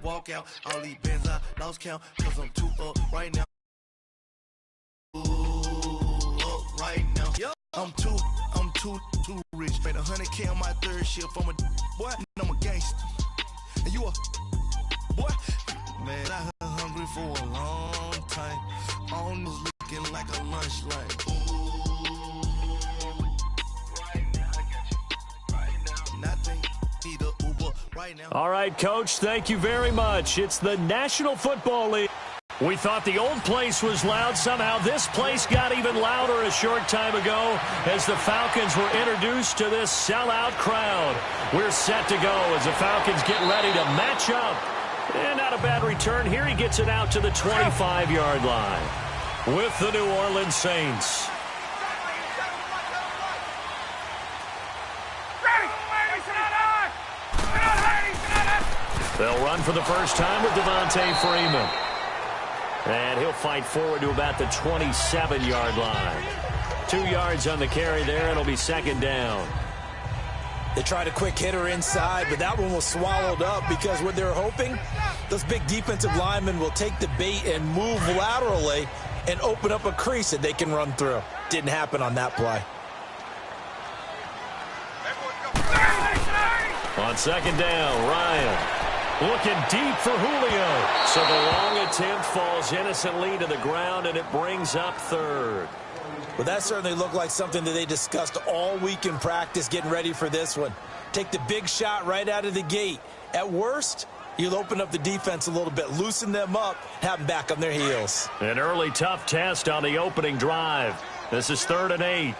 walk out. All these bands I lost count, cause I'm too up right now. Up right now. I'm too rich. Made 100K on my third shift. I'm a boy, and I'm a gangster. And you a boy, man. I been hungry for a long time. On was looking like a lunch line. All right, Coach, thank you very much. It's the National Football League. We thought the old place was loud. Somehow this place got even louder a short time ago as the Falcons were introduced to this sellout crowd. We're set to go as the Falcons get ready to match up. And not a bad return here. He gets it out to the 25-yard line with the New Orleans Saints. They'll run for the first time with Devontae Freeman. And he'll fight forward to about the 27-yard line. 2 yards on the carry there. It'll be second down. They tried a quick hitter inside, but that one was swallowed up because what they're hoping, those big defensive linemen will take the bait and move laterally and open up a crease that they can run through. Didn't happen on that play. On second down, Ryan. Looking deep for Julio. So the long attempt falls innocently to the ground, and it brings up third. Well, that certainly looked like something that they discussed all week in practice getting ready for this one. Take the big shot right out of the gate. At worst, you'll open up the defense a little bit, loosen them up, have them back on their heels. An early tough test on the opening drive. This is 3rd and 8.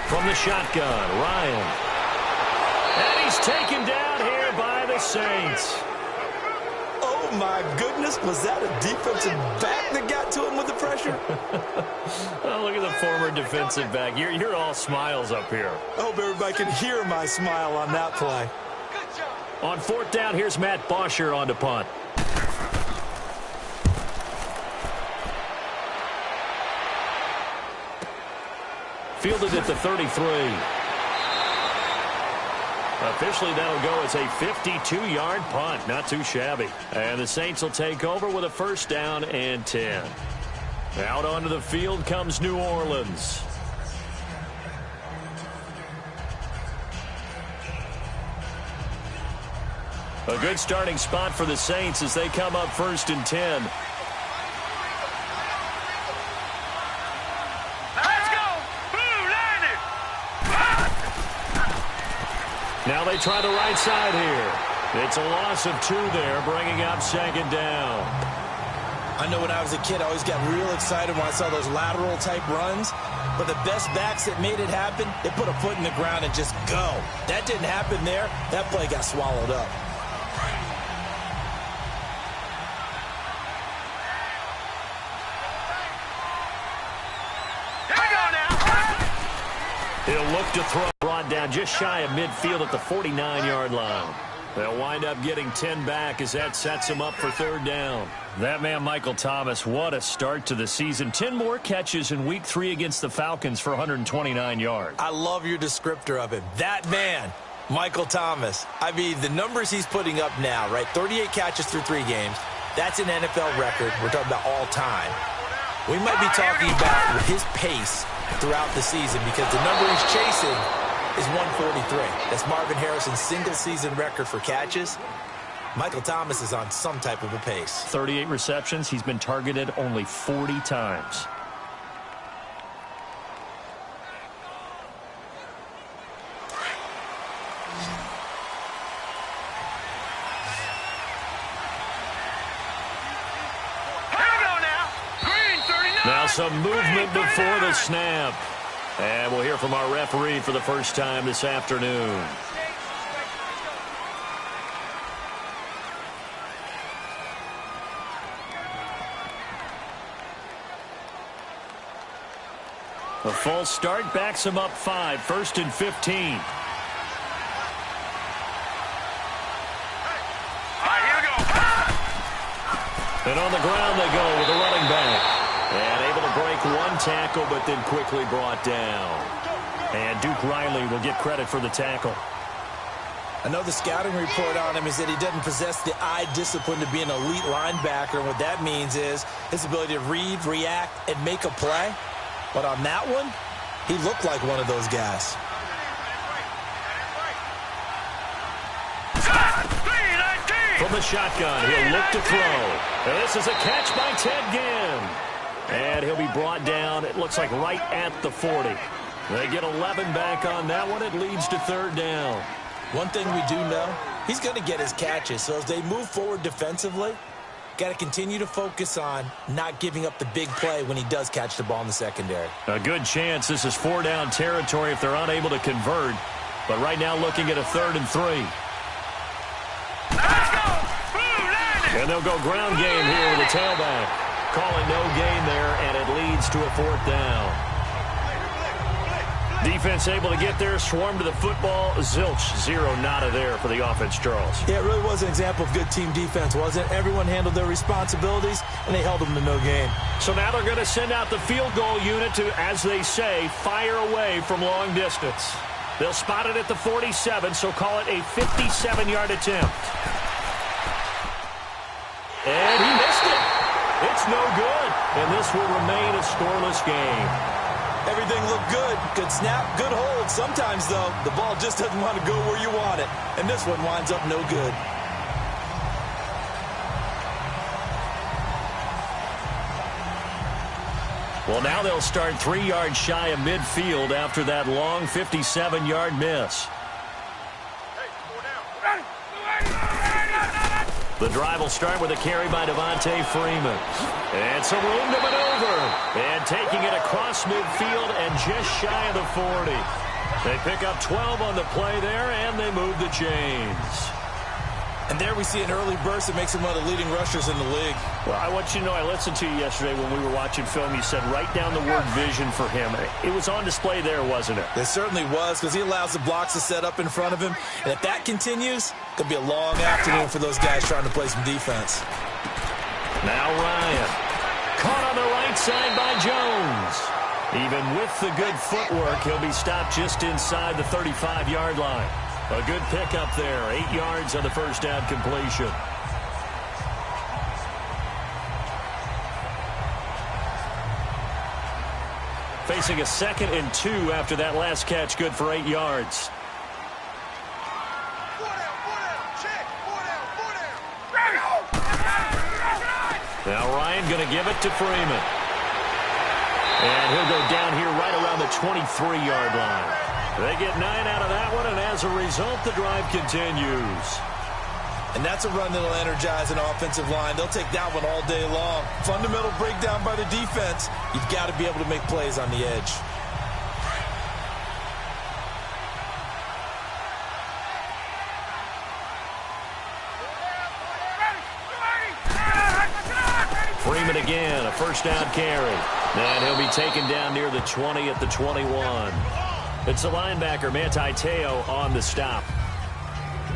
From the shotgun, Ryan. And he's taken down here by the Saints. Oh, my goodness. Was that a defensive back that got to him with the pressure? Oh, look at the former defensive back. You're all smiles up here. I hope everybody can hear my smile on that play. On 4th down, here's Matt Bosher on to punt. Fielded at the 33. Officially, that'll go as a 52-yard punt. Not too shabby. And the Saints will take over with a 1st down and 10. Out onto the field comes New Orleans. A good starting spot for the Saints as they come up 1st and 10. Now they try the right side here. It's a loss of 2 there, bringing up 2nd down. I know when I was a kid, I always got real excited when I saw those lateral-type runs. But the best backs that made it happen, they put a foot in the ground and just go. That didn't happen there. That play got swallowed up. He'll look to throw. Brought down just shy of midfield at the 49-yard line. They'll wind up getting 10 back as that sets him up for 3rd down. That man, Michael Thomas, what a start to the season. 10 more catches in Week 3 against the Falcons for 129 yards. I love your descriptor of him. That man, Michael Thomas. I mean, the numbers he's putting up now, right? 38 catches through 3 games. That's an NFL record. We're talking about all time. We might be talking about his pace throughout the season because the number he's chasing is 143. That's Marvin Harrison's single-season record for catches. Michael Thomas is on some type of a pace. 38 receptions. He's been targeted only 40 times. Now some movement before the snap. And we'll hear from our referee for the first time this afternoon. A false start backs him up 5, 1st and 15. And on the ground they go with a running back. And able to break 1 tackle, but then quickly brought down. And Duke Riley will get credit for the tackle. I know the scouting report on him is that he doesn't possess the eye discipline to be an elite linebacker. And what that means is his ability to read, react, and make a play. But on that one, he looked like one of those guys. From the shotgun, he'll look to throw. This is a catch by Ted Ginn. And he'll be brought down, it looks like right at the 40. They get 11 back on that one. It leads to third down. One thing we do know, he's going to get his catches. So as they move forward defensively, got to continue to focus on not giving up the big play when he does catch the ball in the secondary. A good chance this is 4-down territory if they're unable to convert. But right now looking at a 3rd and 3. And they'll go ground game here with a tailback. Calling no gain there, and it leads to a 4th down. Defense able to get there, swarm to the football. Zilch, 0 nada there for the offense, Charles. Yeah, it really was an example of good team defense, wasn't it? Everyone handled their responsibilities, and they held them to no gain. So now they're going to send out the field goal unit to, as they say, fire away from long distance. They'll spot it at the 47, so call it a 57-yard attempt. And he missed it. It's no good, and this will remain a scoreless game. Everything looked good. Good snap, good hold. Sometimes, though, the ball just doesn't want to go where you want it. And this one winds up no good. Well, now they'll start 3 yards shy of midfield after that long 57-yard miss. The drive will start with a carry by Devontae Freeman. And some room to maneuver. And taking it across midfield and just shy of the 40. They pick up 12 on the play there, and they move the chains. And there we see an early burst that makes him one of the leading rushers in the league. Well, I want you to know, I listened to you yesterday when we were watching film. You said write down the word vision for him. It was on display there, wasn't it? It certainly was, because he allows the blocks to set up in front of him. And if that continues, it could be a long afternoon for those guys trying to play some defense. Now Ryan. Caught on the right side by Jones. Even with the good footwork, he'll be stopped just inside the 35-yard line. A good pickup there. 8 yards on the first down completion. Facing a 2nd and 2 after that last catch. Good for 8 yards. Now Ryan going to give it to Freeman. And he'll go down here right around the 23-yard line. They get 9 out of that one, and as a result, the drive continues. And that's a run that'll energize an offensive line. They'll take that one all day long. Fundamental breakdown by the defense. You've got to be able to make plays on the edge. Freeman again, a first down carry. And he'll be taken down near the 20 at the 21. It's the linebacker, Manti Te'o, on the stop.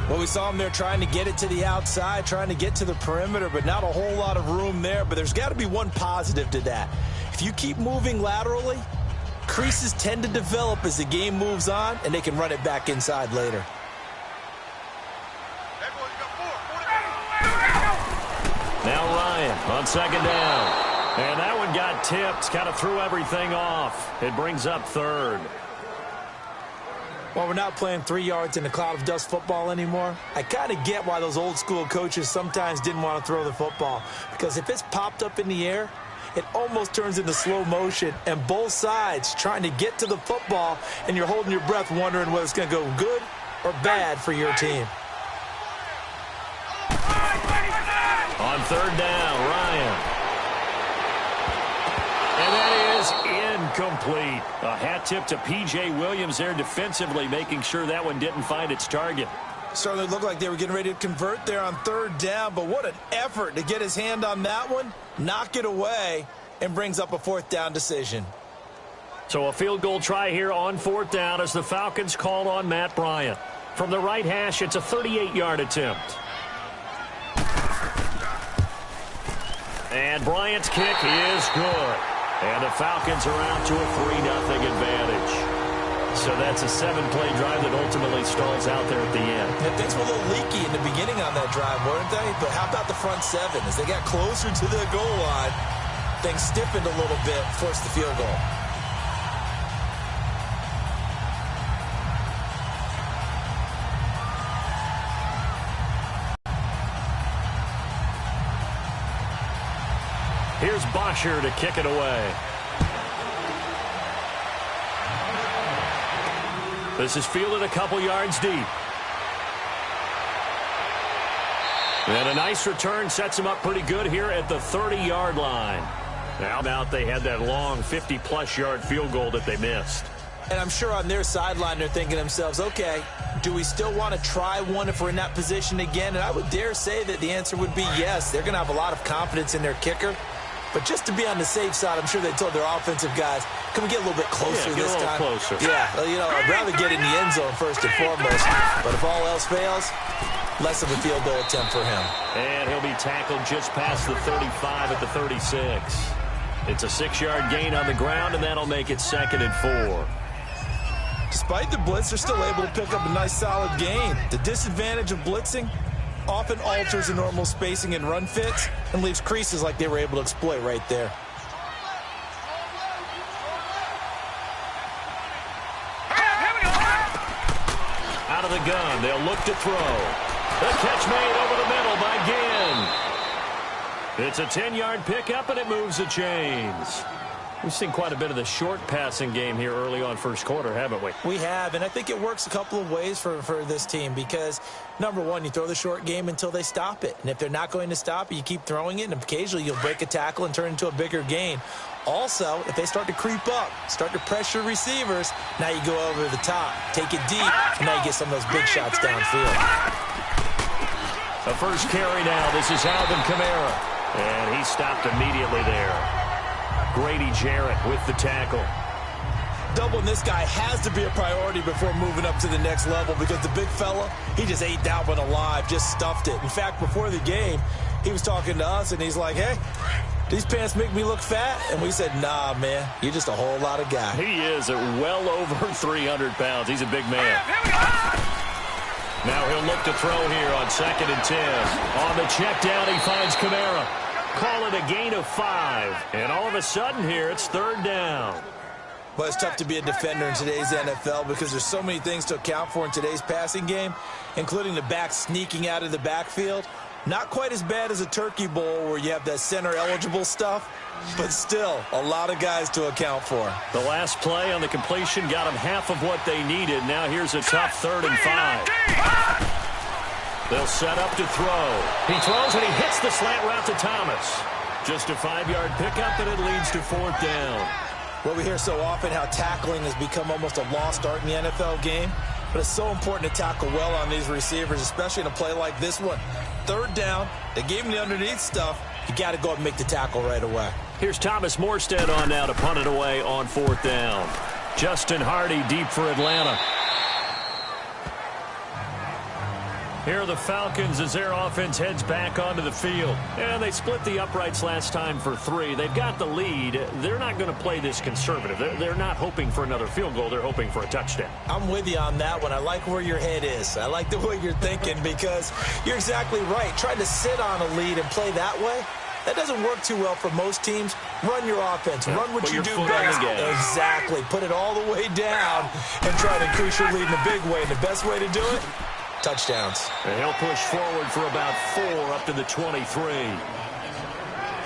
Well, we saw him there trying to get it to the outside, trying to get to the perimeter, but not a whole lot of room there. But there's got to be one positive to that. If you keep moving laterally, creases tend to develop as the game moves on, and they can run it back inside later. Now Ryan on 2nd down. And that one got tipped, kind of threw everything off. It brings up 3rd. Well, we're not playing 3 yards in a cloud of dust football anymore. I kind of get why those old school coaches sometimes didn't want to throw the football. Because if it's popped up in the air, it almost turns into slow motion. And both sides trying to get to the football, and you're holding your breath wondering whether it's going to go good or bad for your team. On 3rd down, Ryan. And that is incomplete. A hat tip to P.J. Williams there defensively, making sure that one didn't find its target. Certainly looked like they were getting ready to convert there on 3rd down, but what an effort to get his hand on that one, knock it away, and brings up a 4th down decision. So a field goal try here on 4th down as the Falcons call on Matt Bryant. From the right hash, it's a 38-yard attempt. And Bryant's kick is good. And the Falcons are out to a 3-0 advantage. So that's a 7-play drive that ultimately stalls out there at the end. Yeah, things were a little leaky in the beginning on that drive, weren't they? But how about the front 7? As they got closer to the goal line, things stiffened a little bit, forced the field goal. Here's Bosher to kick it away. This is fielded a couple yards deep. And a nice return sets him up pretty good here at the 30-yard line. Now they had that long 50-plus yard field goal that they missed. And I'm sure on their sideline they're thinking to themselves, okay, do we still want to try one if we're in that position again? And I would dare say that the answer would be yes. They're going to have a lot of confidence in their kicker. But just to be on the safe side, I'm sure they told their offensive guys, can we get a little bit closer this time? Closer. Yeah, well, you know, I'd rather get in the end zone first and foremost. But if all else fails, less of a field goal attempt for him. And he'll be tackled just past the 35 at the 36. It's a 6-yard gain on the ground, and that'll make it 2nd and 4. Despite the blitz, they're still able to pick up a nice solid gain. The disadvantage of blitzing often alters the normal spacing and run fits and leaves creases like they were able to exploit right there. Out of the gun, they'll look to throw. The catch made over the middle by Ginn. It's a 10-yard pickup, and it moves the chains. We've seen quite a bit of the short passing game here early on first quarter, haven't we? We have, and I think it works a couple of ways for this team because, number one, you throw the short game until they stop it. And if they're not going to stop it, you keep throwing it, and occasionally you'll break a tackle and turn into a bigger gain. Also, if they start to creep up, start to pressure receivers, now you go over the top, take it deep, and now you get some of those big shots downfield. The first carry now. This is Alvin Kamara. And he stopped immediately there. Grady Jarrett with the tackle. Doubling this guy has to be a priority before moving up to the next level because the big fella, he just ate that one alive, just stuffed it. In fact, before the game, he was talking to us, and he's like, hey, these pants make me look fat? And we said, nah, man, you're just a whole lot of guy. He is at well over 300 pounds. He's a big man. Now he'll look to throw here on 2nd and 10. On the check down, he finds Kamara. Call it a gain of 5. And all of a sudden here, it's 3rd down. Well, it's tough to be a defender in today's NFL because there's so many things to account for in today's passing game, including the back sneaking out of the backfield. Not quite as bad as a turkey bowl where you have that center-eligible stuff, but still a lot of guys to account for. The last play on the completion got them half of what they needed. Now here's a tough 3rd and 5. They'll set up to throw. He throws, and he hits the slant route to Thomas. Just a 5-yard pickup, and it leads to 4th down. Well, we hear so often how tackling has become almost a lost art in the NFL game, but it's so important to tackle well on these receivers, especially in a play like this one. 3rd down, they gave him the underneath stuff. You got to go up and make the tackle right away. Here's Thomas Morstead on now to punt it away on 4th down. Justin Hardy deep for Atlanta. Here are the Falcons as their offense heads back onto the field. And they split the uprights last time for 3. They've got the lead. They're not going to play this conservative. They're not hoping for another field goal. They're hoping for a touchdown. I'm with you on that one. I like where your head is. I like the way you're thinking because you're exactly right. Trying to sit on a lead and play that way, that doesn't work too well for most teams. Run your offense. Run what you do best. Exactly. Put it all the way down and try to increase your lead in a big way. And the best way to do it? Touchdowns. And he'll push forward for about 4 up to the 23.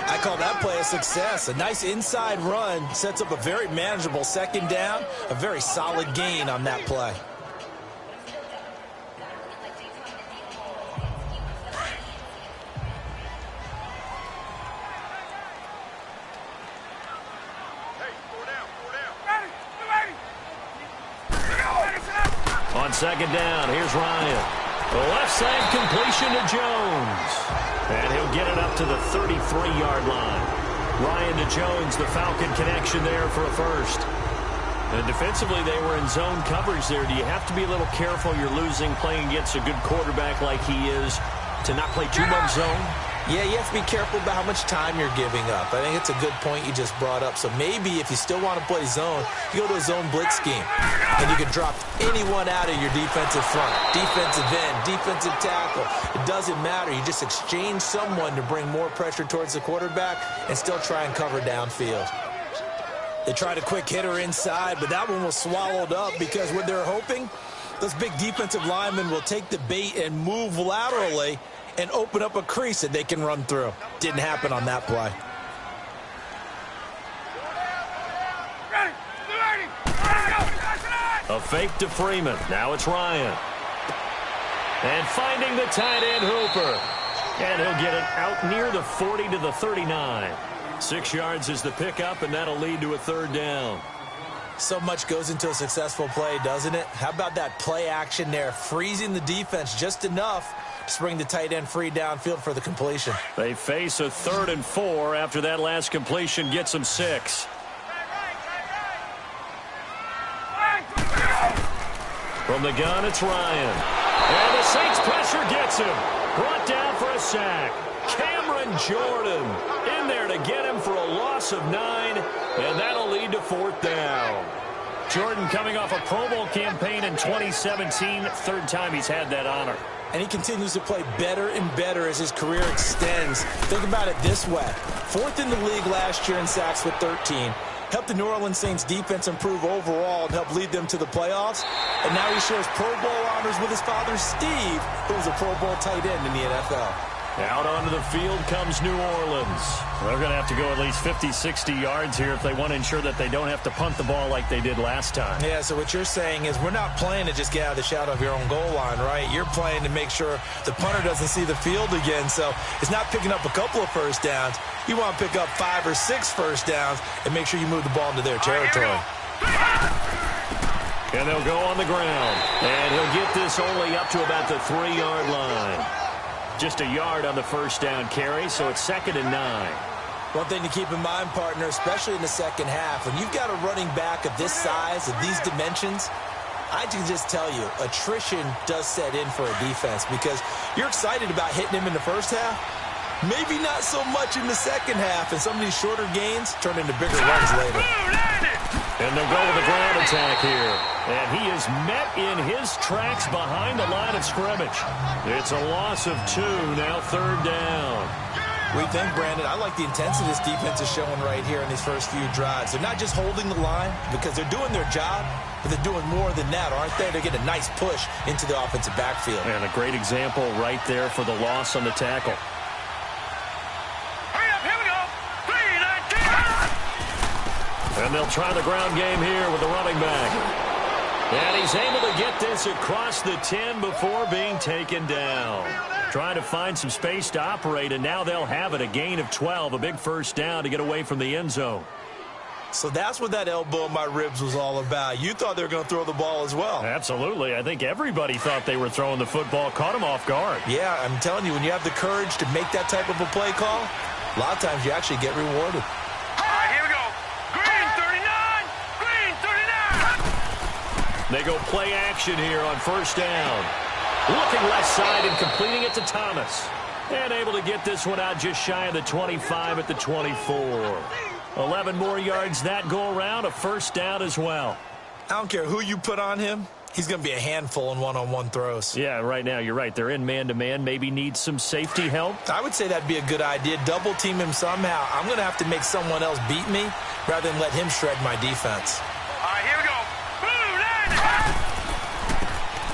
I call that play a success. A nice inside run sets up a very manageable 2nd down. A very solid gain on that play. On 2nd down, here's Ryan. The left side completion to Jones. And he'll get it up to the 33-yard line. Ryan to Jones, the Falcon connection there for a first. And defensively, they were in zone coverage there. Do you have to be a little careful? You're losing playing against a good quarterback like he is to not play too much zone? Yeah, you have to be careful about how much time you're giving up. I think it's a good point you just brought up. So maybe if you still want to play zone, you go to a zone blitz scheme. and you can drop anyone out of your defensive front. Defensive end, defensive tackle. It doesn't matter. You just exchange someone to bring more pressure towards the quarterback and still try and cover downfield. They tried a quick hitter inside, but that one was swallowed up because what they're hoping, those big defensive linemen will take the bait and move laterally and open up a crease that they can run through. Didn't happen on that play. A fake to Freeman. Now it's Ryan. And finding the tight end Hooper. And he'll get it out near the 40 to the 39. 6 yards is the pickup, and that'll lead to a third down. So much goes into a successful play, doesn't it? How about that play action there, freezing the defense just enough to bring the tight end free downfield for the completion. They face a 3rd and 4 after that last completion gets them 6. From the gun, it's Ryan. And the Saints pressure gets him. Brought down for a sack. Cameron Jordan in there to get him for a loss of 9, and that'll lead to 4th down. Jordan coming off a Pro Bowl campaign in 2017, 3rd time he's had that honor. And he continues to play better and better as his career extends. Think about it this way. 4th in the league last year in sacks with 13. Helped the New Orleans Saints defense improve overall and help lead them to the playoffs. And now he shares Pro Bowl honors with his father, Steve, who was a Pro Bowl tight end in the NFL. Out onto the field comes New Orleans. They're going to have to go at least 50, 60 yards here if they want to ensure that they don't have to punt the ball like they did last time. Yeah, so what you're saying is we're not playing to just get out of the shadow of your own goal line, right? You're playing to make sure the punter doesn't see the field again. So it's not picking up a couple of first downs. You want to pick up 5 or 6 first downs and make sure you move the ball into their territory. And they'll go on the ground. And he'll get this only up to about the 3-yard line. Just a yard on the first down carry, so it's 2nd and 9. One thing to keep in mind, partner, especially in the second half, when you've got a running back of this size, of these dimensions, I can just tell you, attrition does set in for a defense because you're excited about hitting him in the first half. Maybe not so much in the second half, and some of these shorter gains turn into bigger runs later. And they'll go with the ground attack here. And he is met in his tracks behind the line of scrimmage. It's a loss of 2, now 3rd down. We think, Brandon, I like the intensity this defense is showing right here in these first few drives. They're not just holding the line because they're doing their job, but they're doing more than that, aren't they? They're getting a nice push into the offensive backfield. And a great example right there for the loss on the tackle. And they'll try the ground game here with the running back. And he's able to get this across the 10 before being taken down. Trying to find some space to operate, and now they'll have it. A gain of 12, a big first down to get away from the end zone. So that's what that elbow in my ribs was all about. You thought they were going to throw the ball as well. Absolutely. I think everybody thought they were throwing the football, caught him off guard. Yeah, I'm telling you, when you have the courage to make that type of a play call, a lot of times you actually get rewarded. They go play action here on first down. Looking left side and completing it to Thomas. And able to get this one out just shy of the 25 at the 24. 11 more yards that go around, a first down as well. I don't care who you put on him. He's going to be a handful in one-on-one throws. Yeah, right now you're right. They're in man-to-man. Maybe needs some safety help. I would say that'd be a good idea. Double team him somehow. I'm going to have to make someone else beat me rather than let him shred my defense. All right, here we go.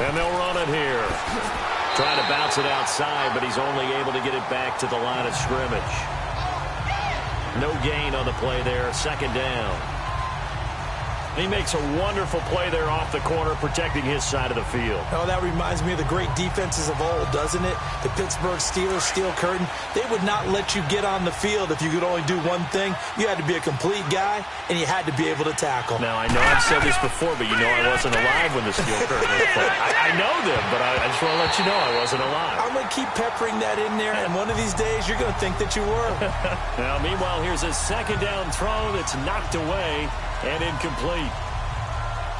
And they'll run it here. Trying to bounce it outside, but he's only able to get it back to the line of scrimmage. No gain on the play there. 2nd down. He makes a wonderful play there off the corner, protecting his side of the field. Oh, that reminds me of the great defenses of old, doesn't it? The Pittsburgh Steelers, steel curtain. They would not let you get on the field if you could only do one thing. You had to be a complete guy, and you had to be able to tackle. Now, I know I've said this before, but you know I wasn't alive when the steel curtain was played. I know them, but I just want to let you know I wasn't alive. I'm going to keep peppering that in there, and one of these days you're going to think that you were. Now, meanwhile, here's a 2nd down throw that's knocked away and incomplete.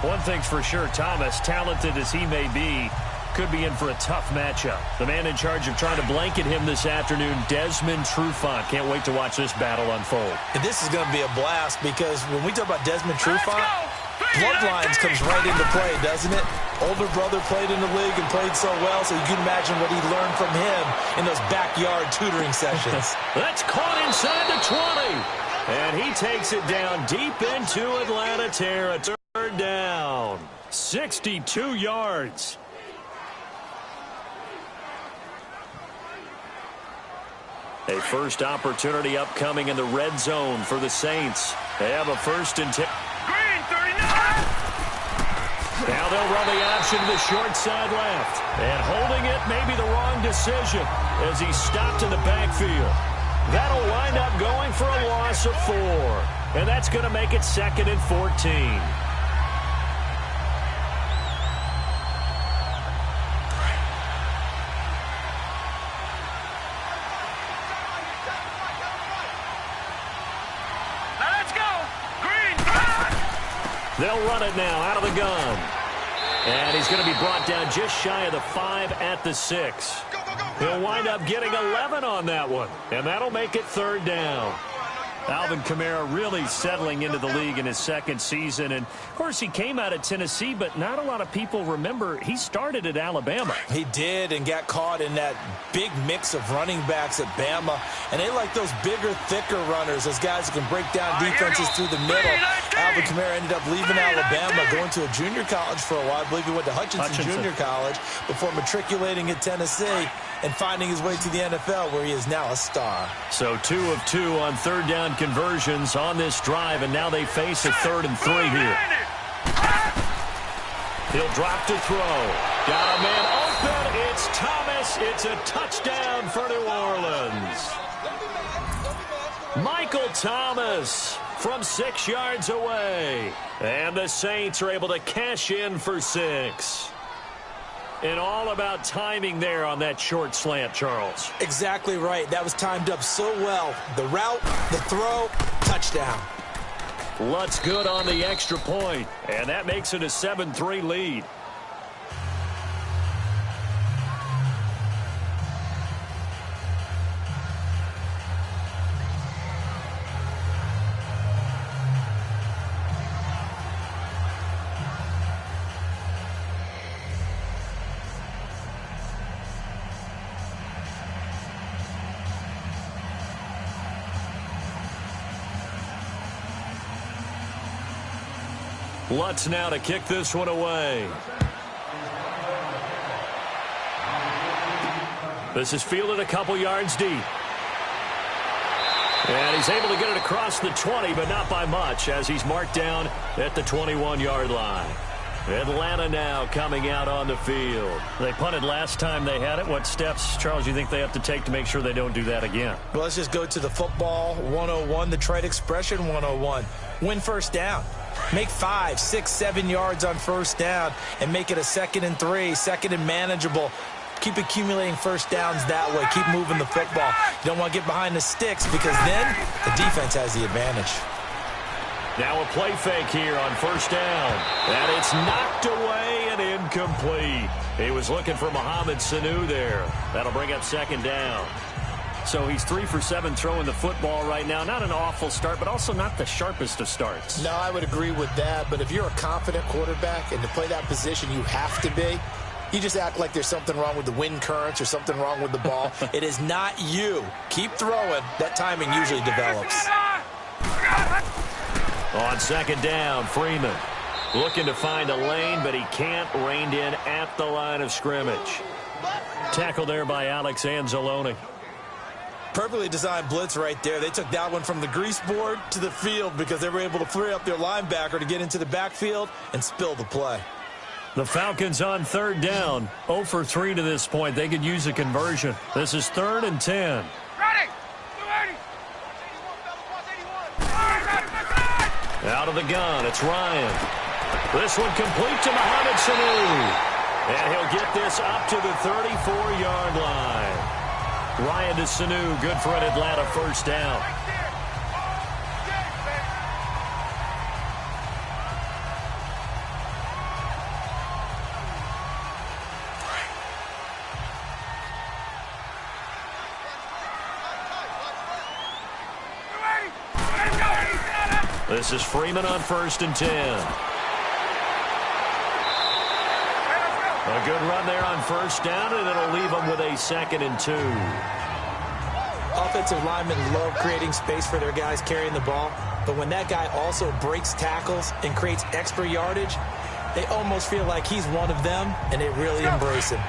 One thing's for sure, Thomas, talented as he may be, could be in for a tough matchup. The man in charge of trying to blanket him this afternoon, Desmond Trufant. Can't wait to watch this battle unfold. And this is going to be a blast because when we talk about Desmond Trufant, bloodlines comes right into play, doesn't it? Older brother played in the league and played so well, so you can imagine what he learned from him in those backyard tutoring sessions. That's caught inside the 20. And he takes it down deep into Atlanta territory. Third down. 62 yards. A first opportunity upcoming in the red zone for the Saints. They have a 1st and 10. Green, 39! Now they'll run the option to the short side left. And holding it may be the wrong decision as he stopped in the backfield. That'll wind up going for a loss of 4. And that's going to make it 2nd and 14. They'll run it now out of the gun. And he's going to be brought down just shy of the 5 at the 6. He'll wind up getting 11 on that one. And that'll make it 3rd down. Alvin Kamara really settling into the league in his 2nd season. And, of course, he came out of Tennessee, but not a lot of people remember he started at Alabama. He did and got caught in that big mix of running backs at Bama. And they like those bigger, thicker runners, those guys who can break down defenses through the middle. Alvin Kamara ended up leaving Alabama, going to a junior college for a while. I believe he went to Hutchinson Junior College before matriculating at Tennessee and finding his way to the NFL, where he is now a star. So 2 of 2 on 3rd down conversions on this drive, and now they face a 3rd and 3 here. He'll drop to throw. Got a man open. It's Thomas. It's a touchdown for New Orleans. Michael Thomas from 6 yards away. And the Saints are able to cash in for 6. And all about timing there on that short slant, Charles. Exactly right. That was timed up so well. The route, the throw, touchdown. Lutz good on the extra point. And that makes it a 7-3 lead. Lutz now to kick this one away. This is fielded a couple yards deep. And he's able to get it across the 20, but not by much, as he's marked down at the 21-yard line. Atlanta now coming out on the field. They punted last time they had it. What steps, Charles, you think they have to take to make sure they don't do that again? Well, let's just go to the football 101, the trade expression 101. Win first down. Make 5, 6, 7 yards on first down and make it a 2nd and 3, 2nd and manageable. Keep accumulating first downs that way. Keep moving the football. You don't want to get behind the sticks because then the defense has the advantage. Now a play fake here on first down. And it's knocked away and incomplete. He was looking for Mohamed Sanu there. That'll bring up 2nd down. So he's 3 for 7 throwing the football right now. Not an awful start, but also not the sharpest of starts. No, I would agree with that. But if you're a confident quarterback and to play that position, you have to be. You just act like there's something wrong with the wind currents or something wrong with the ball. It is not you. Keep throwing. That timing usually develops. On 2nd down, Freeman looking to find a lane, but he can't. Reined in at the line of scrimmage. Tackle there by Alex Anzalone. Perfectly designed blitz right there. They took that one from the grease board to the field because they were able to free up their linebacker to get into the backfield and spill the play. The Falcons on 3rd down. 0 for 3 to this point. They could use a conversion. This is 3rd and 10. Out of the gun, it's Ryan. This one complete to Mohamed Sanu. And he'll get this up to the 34-yard line. Ryan to Sanu, good for an Atlanta first down. This is Freeman on 1st and 10. A good run there on first down, and it'll leave them with a 2nd and 2. Offensive linemen love creating space for their guys carrying the ball, but when that guy also breaks tackles and creates extra yardage, they almost feel like he's one of them, and they really embrace him.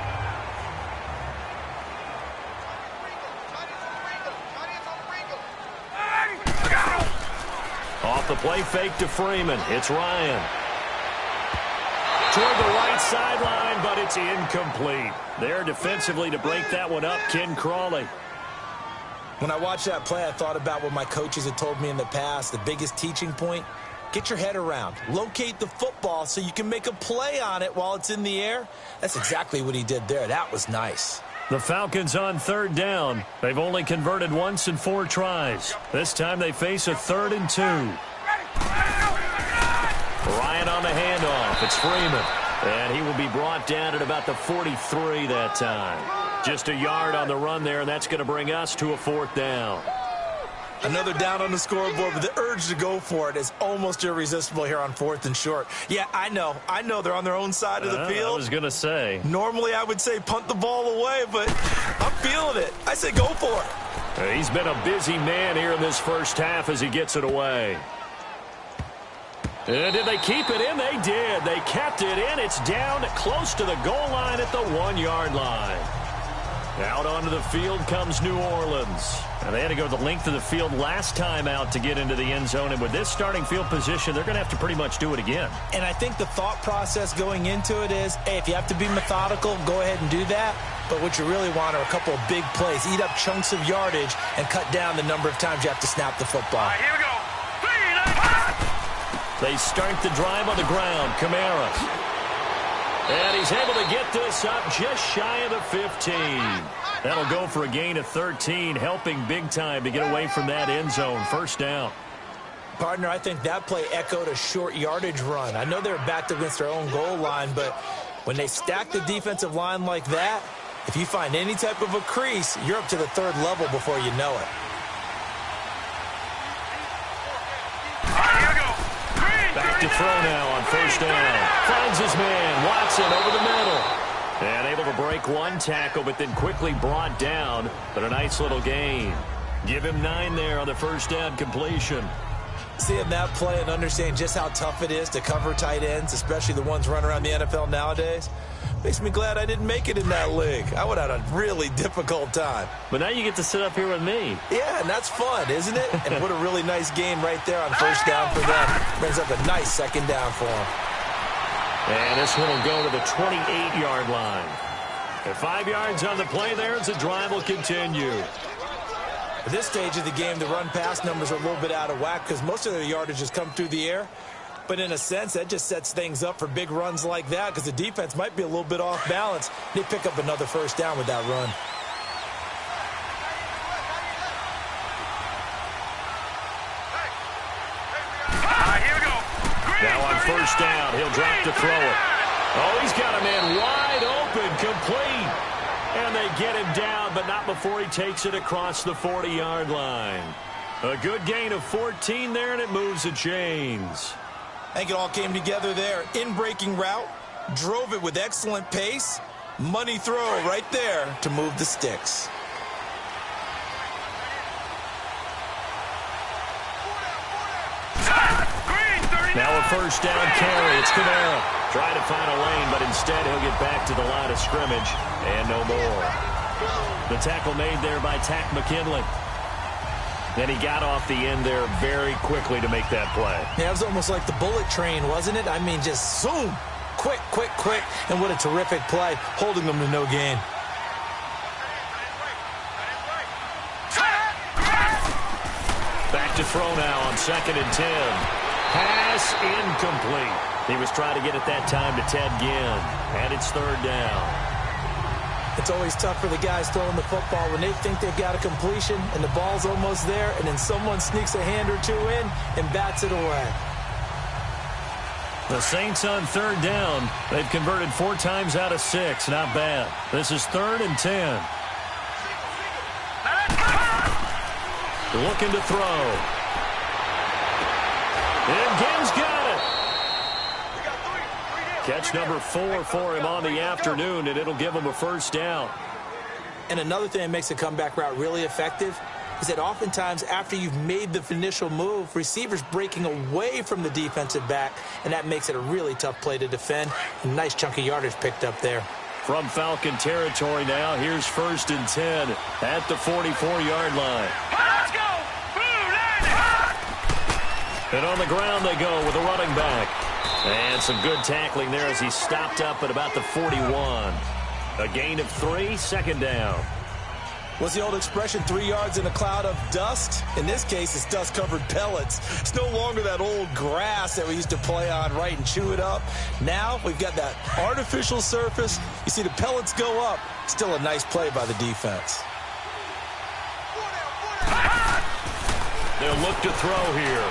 Off the play fake to Freeman. It's Ryan. Toward the right sideline, but it's incomplete. There defensively to break that one up, Ken Crawley. When I watched that play, I thought about what my coaches had told me in the past. The biggest teaching point, get your head around. Locate the football so you can make a play on it while it's in the air. That's exactly what he did there. That was nice. The Falcons on 3rd down. They've only converted once in 4 tries. This time they face a 3rd and 2. Ryan on the handoff. It's Freeman. And he will be brought down at about the 43 that time. Just a yard on the run there, and that's going to bring us to a 4th down. Another down on the scoreboard, but the urge to go for it is almost irresistible here on 4th and short. Yeah, I know they're on their own side of the field. I was going to say. Normally I would say punt the ball away, but I'm feeling it. I say go for it. He's been a busy man here in this first half as he gets it away. And did they keep it in? They did. They kept it in. It's down close to the goal line at the 1-yard line. Out onto the field comes New Orleans. And they had to go the length of the field last time out to get into the end zone. And with this starting field position, they're going to have to pretty much do it again. And I think the thought process going into it is, hey, if you have to be methodical, go ahead and do that. But what you really want are a couple of big plays. Eat up chunks of yardage and cut down the number of times you have to snap the football. All right, here we go. 3, 9, 5. They start the drive on the ground. Kamara. And he's able to get this up just shy of the 15. That'll go for a gain of 13, helping big time to get away from that end zone. First down. Partner, I think that play echoed a short yardage run. I know they're backed against their own goal line, but when they stack the defensive line like that, if you find any type of a crease, you're up to the 3rd level before you know it. Back to throw now on first down. Finds his man, Watson, over the middle. And able to break one tackle, but then quickly brought down. But a nice little gain. Give him 9 there on the first down completion. Seeing that play and understand just how tough it is to cover tight ends, especially the ones running around the NFL nowadays, makes me glad I didn't make it in that league. I would have had a really difficult time. But now you get to sit up here with me. Yeah, and that's fun, isn't it? And what a really nice gain right there on first down for them. Brings up a nice 2nd down for them. And this one will go to the 28-yard line. At 5 yards on the play there, as the drive will continue. At this stage of the game, the run-pass numbers are a little bit out of whack because most of their yardage has come through the air. But in a sense, that just sets things up for big runs like that because the defense might be a little bit off balance. They pick up another first down with that run. Here we go. Now on first down, he'll drop to throw it. Oh, he's got a man wide open, complete. And they get him down, but not before he takes it across the 40-yard line. A good gain of 14 there, and it moves the chains. I think it all came together there. In-breaking route, drove it with excellent pace. Money throw right there to move the sticks. Now a first down carry. It's Kamara. Trying to find a lane, but instead he'll get back to the line of scrimmage. And no more. The tackle made there by Tack McKinley. Then he got off the end there very quickly to make that play. Yeah, it was almost like the bullet train, wasn't it? I mean, just zoom. Quick, quick, quick. And what a terrific play, holding them to no gain. Back to throw now on 2nd and 10. Pass incomplete. He was trying to get it that time to Ted Ginn. And it's 3rd down. It's always tough for the guys throwing the football when they think they've got a completion and the ball's almost there, and then someone sneaks a hand or two in and bats it away. The Saints on 3rd down. They've converted 4 times out of 6. Not bad. This is 3rd and 10. Looking to throw. And Ginn's got it. Catch number 4 for him on the afternoon, and it'll give him a first down. And another thing that makes a comeback route really effective is that oftentimes after you've made the initial move, receivers breaking away from the defensive back, and that makes it a really tough play to defend. A nice chunk of yardage picked up there. From Falcon territory now, here's 1st and 10 at the 44-yard line. Let's go! And on the ground they go with a running back. And some good tackling there as he stopped up at about the 41. A gain of 3, 2nd down. What's the old expression, 3 yards in a cloud of dust? In this case, it's dust-covered pellets. It's no longer that old grass that we used to play on, right, and chew it up. Now we've got that artificial surface. You see the pellets go up. Still a nice play by the defense. They'll look to throw here.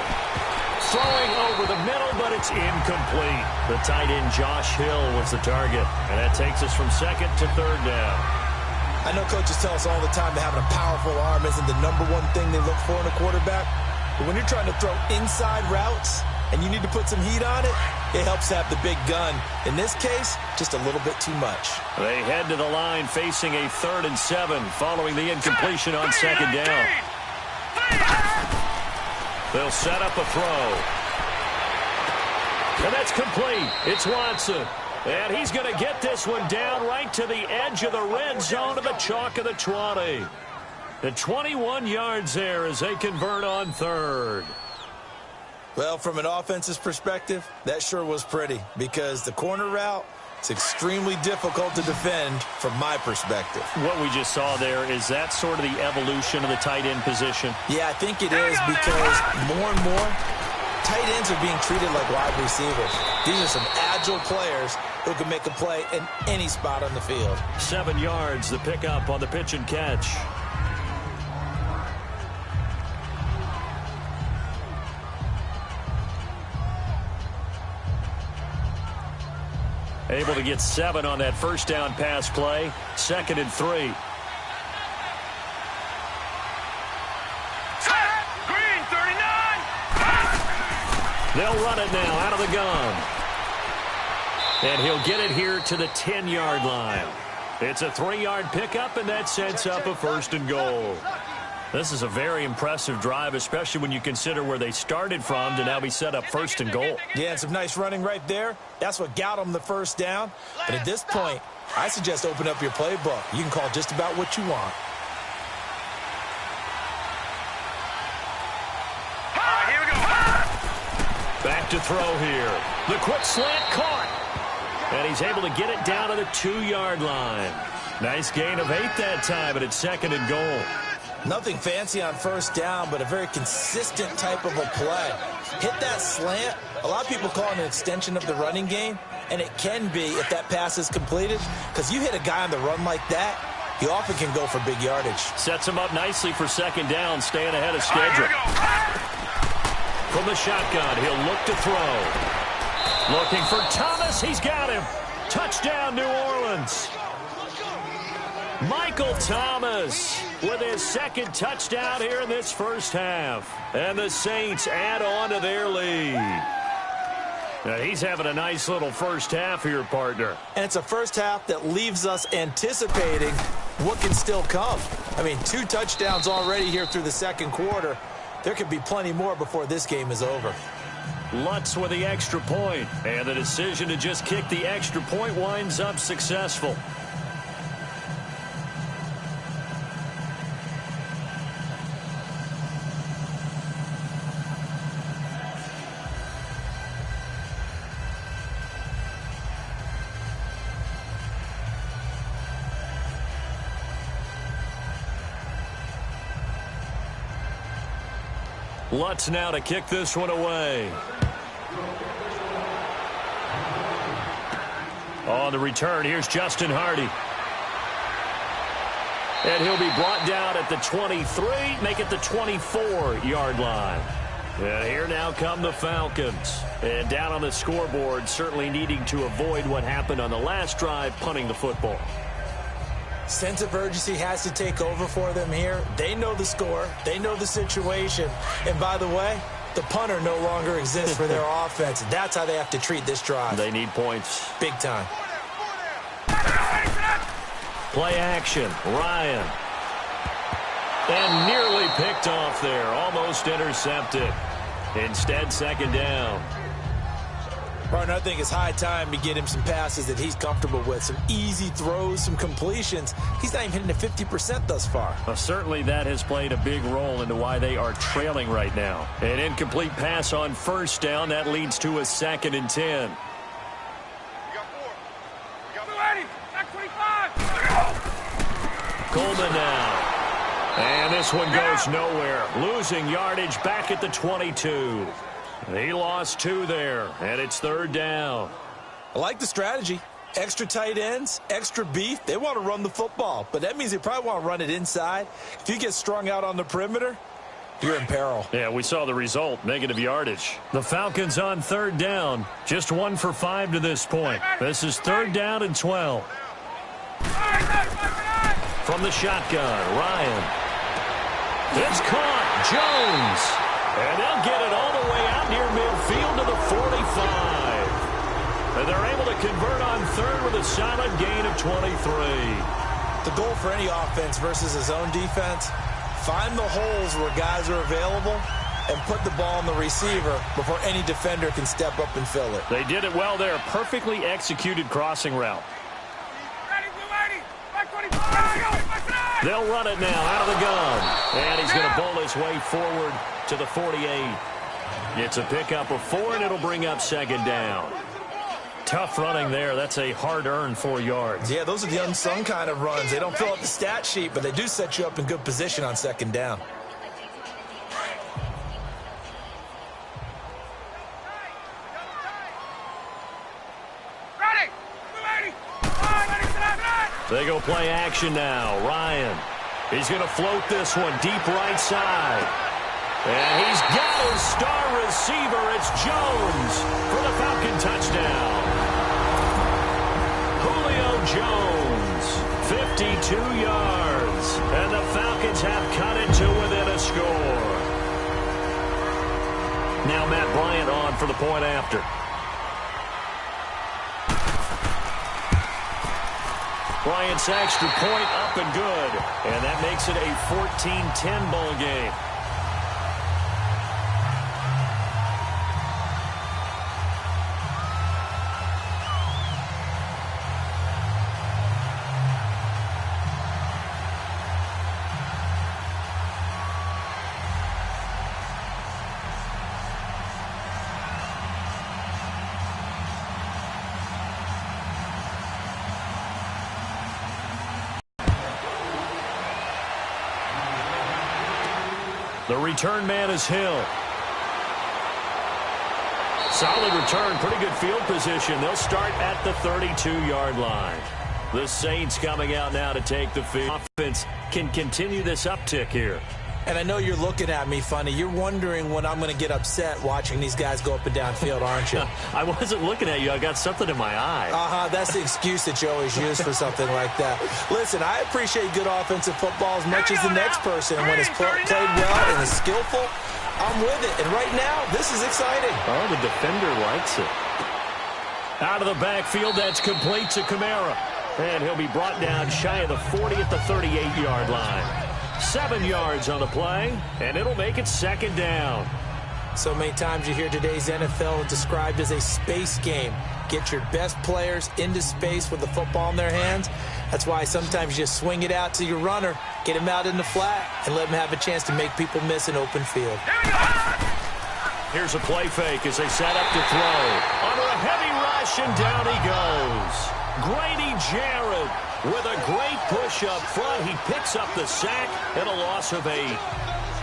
Throwing over the middle, but it's incomplete. The tight end, Josh Hill, was the target. And that takes us from 2nd to 3rd down. I know coaches tell us all the time that having a powerful arm isn't the #1 thing they look for in a quarterback. But when you're trying to throw inside routes and you need to put some heat on it, it helps to have the big gun. In this case, just a little bit too much. They head to the line facing a 3rd and 7 following the incompletion on 2nd down. They'll set up a throw. And that's complete. It's Watson. And he's going to get this one down right to the edge of the red zone of the chalk of the 20. The 21 yards there as they convert on 3rd. Well, from an offense's perspective, that sure was pretty because the corner route, it's extremely difficult to defend from my perspective. What we just saw there, is that sort of the evolution of the tight end position? Yeah, I think it is because more and more tight ends are being treated like wide receivers. These are some agile players who can make a play in any spot on the field. 7 yards, the pickup on the pitch and catch. Able to get 7 on that first down pass play. 2nd and 3. Green, 39. They'll run it now out of the gun. And he'll get it here to the 10-yard line. It's a 3-yard pickup, and that sets up a 1st and goal. This is a very impressive drive, especially when you consider where they started from to now be set up 1st and goal. Yeah, and some nice running right there. That's what got them the first down. But at this point, I suggest open up your playbook. You can call just about what you want. Here we go. Back to throw here. The quick slant caught. And he's able to get it down to the 2-yard line. Nice gain of 8 that time, but it's 2nd and goal. Nothing fancy on first down, but a very consistent type of a play. Hit that slant. A lot of people call it an extension of the running game, and it can be if that pass is completed, because you hit a guy on the run like that, he often can go for big yardage. Sets him up nicely for 2nd down, staying ahead of schedule. From the shotgun, he'll look to throw. Looking for Thomas. He's got him. Touchdown, New Orleans. Michael Thomas with his 2nd touchdown here in this first half. And the Saints add on to their lead. Now, he's having a nice little first half here, partner. And it's a first half that leaves us anticipating what can still come. I mean, 2 touchdowns already here through the 2nd quarter. There could be plenty more before this game is over. Lutz with the extra point. And the decision to just kick the extra point winds up successful. Lutz now to kick this one away. On the return, here's Justin Hardy. And he'll be brought down at the 23, make it the 24-yard line. And here now come the Falcons. And down on the scoreboard, certainly needing to avoid what happened on the last drive, punting the football. Sense of urgency has to take over for them here. They know the score. They know the situation. And by the way, The punter no longer exists for their offense. That's how they have to treat this drive. They need points. Big time. Play action. Ryan. And nearly picked off there. Almost intercepted. Instead, second down. Partner, I think it's high time to get him some passes that he's comfortable with. Some easy throws, some completions. He's not even hitting the 50% thus far. Well, certainly that has played a big role into why they are trailing right now. An incomplete pass on first down. That leads to a 2nd and 10. Coleman now. And this one goes nowhere. Losing yardage back at the 22. He lost 2 there, and it's 3rd down. I like the strategy. Extra tight ends, extra beef. They want to run the football, but that means they probably want to run it inside. If you get strung out on the perimeter, you're in peril. Yeah, we saw the result, negative yardage. The Falcons on 3rd down, just 1 for 5 to this point. This is 3rd down and 12. From the shotgun, Ryan. It's caught. Jones. And they'll get it all the way out near midfield to the 45. And they're able to convert on 3rd with a solid gain of 23. The goal for any offense versus a zone defense, find the holes where guys are available and put the ball on the receiver before any defender can step up and fill it. They did it well there. Perfectly executed crossing route. They'll run it now out of the gun. And he's going to bowl his way forward to the 48. It's a pickup of 4, and it'll bring up 2nd down. Tough running there. That's a hard-earned 4 yards. Yeah, those are the unsung kind of runs. They don't fill up the stat sheet, but they do set you up in good position on 2nd down. They go play action now. Ryan. He's going to float this one deep right side. And he's got his star receiver. It's Jones for the Falcon touchdown. Julio Jones, 52 yards. And the Falcons have cut it to within a score. Now Matt Bryant on for the point after. Bryant's extra point up and good. And that makes it a 14-10 ball game. The return man is Hill. Solid return, pretty good field position. They'll start at the 32-yard line. The Saints coming out now to take the field. Offense can continue this uptick here. And I know you're looking at me funny. You're wondering when I'm going to get upset watching these guys go up and down field, aren't you? I wasn't looking at you. I got something in my eye. That's the excuse that you always use for something like that. Listen, I appreciate good offensive football as much as the next person. And when it's played well and is skillful, I'm with it. And right now, this is exciting. Oh, the defender likes it. Out of the backfield, that's complete to Kamara. And he'll be brought down shy of the 40 at the 38-yard line. 7 yards on the play, and it'll make it 2nd down. So many times you hear today's NFL described as a space game. Get your best players into space with the football in their hands. That's why sometimes you just swing it out to your runner, get him out in the flat, and let him have a chance to make people miss an open field. Here's a play fake as they set up to throw. Under a heavy rush, and down he goes. Grady Jarrett with a great push up front. He picks up the sack and a loss of 8.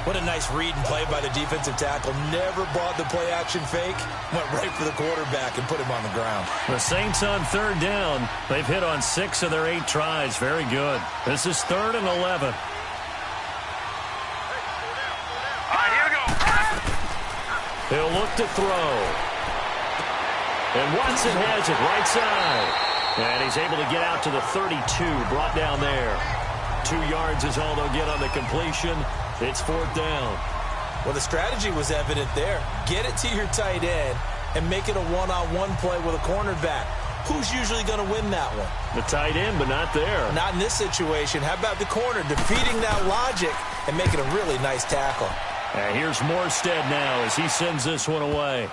What a nice read and play by the defensive tackle. Never bought the play action fake. Went right for the quarterback and put him on the ground. The Saints on 3rd down. They've hit on 6 of their 8 tries. Very good. This is 3rd and 11. He'll look to throw. And Watson has it right side. And he's able to get out to the 32, brought down there. 2 yards is all they'll get on the completion. It's 4th down. Well, the strategy was evident there. Get it to your tight end and make it a one-on-one play with a cornerback. Who's usually going to win that one? The tight end, but not there. Not in this situation. How about the corner defeating that logic and making a really nice tackle? And here's Morstead now as he sends this one away.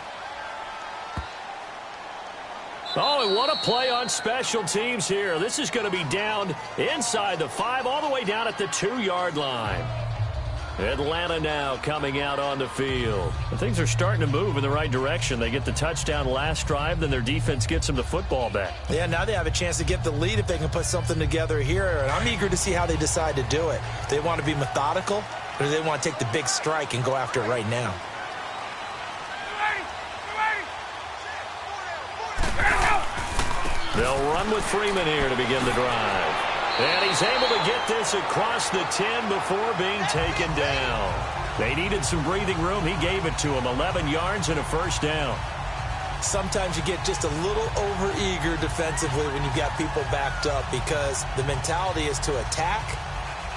Oh, and what a play on special teams here. This is going to be down inside the 5, all the way down at the 2-yard line. Atlanta now coming out on the field. And things are starting to move in the right direction. They get the touchdown last drive, then their defense gets them the football back. Yeah, now they have a chance to get the lead if they can put something together here. And I'm eager to see how they decide to do it. Do they want to be methodical, or do they want to take the big strike and go after it right now? They'll run with Freeman here to begin the drive. And he's able to get this across the 10 before being taken down. They needed some breathing room. He gave it to him. 11 yards and a first down. Sometimes you get just a little over-eager defensively when you've got people backed up because the mentality is to attack,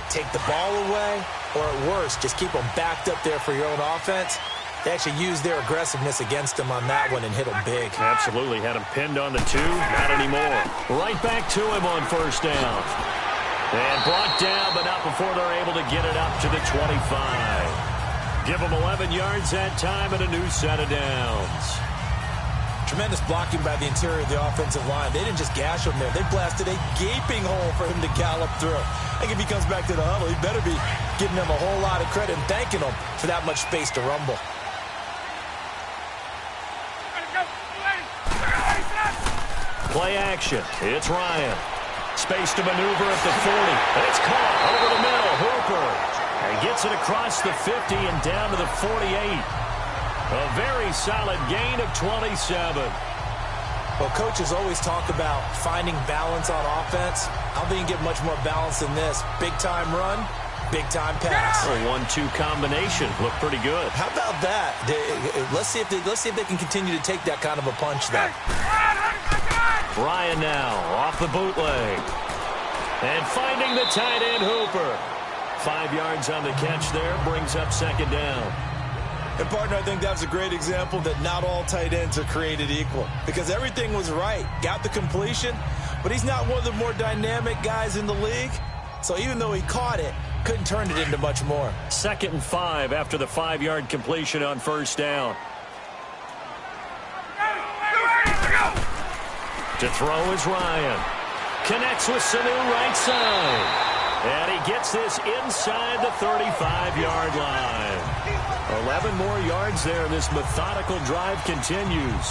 take the ball away, or at worst, just keep them backed up there for your own offense. They actually used their aggressiveness against him on that one and hit him big. Absolutely. Had him pinned on the 2. Not anymore. Right back to him on first down. And brought down, but not before they're able to get it up to the 25. Give him 11 yards that time and a new set of downs. Tremendous blocking by the interior of the offensive line. They didn't just gash him there. They blasted a gaping hole for him to gallop through. I think if he comes back to the huddle, he better be giving them a whole lot of credit and thanking them for that much space to rumble. Play action. It's Ryan. Space to maneuver at the 40. And it's caught over the middle. Hooper. And gets it across the 50 and down to the 48. A very solid gain of 27. Well, coaches always talk about finding balance on offense. I don't think you can get much more balance than this. Big-time run, big-time pass. A 1-2 combination. Looked pretty good. How about that? Let's see if they can continue to take that kind of a punch there. Ryan now off the bootleg. And finding the tight end, Hooper. 5 yards on the catch there. Brings up second down. And, partner, I think that's a great example that not all tight ends are created equal. Because everything was right. Got the completion. But he's not one of the more dynamic guys in the league. So even though he caught it, couldn't turn it into much more. 2nd and 5 after the 5-yard completion on first down. To throw is Ryan. Connects with Sanu right side. And he gets this inside the 35-yard line. 11 more yards there. This methodical drive continues.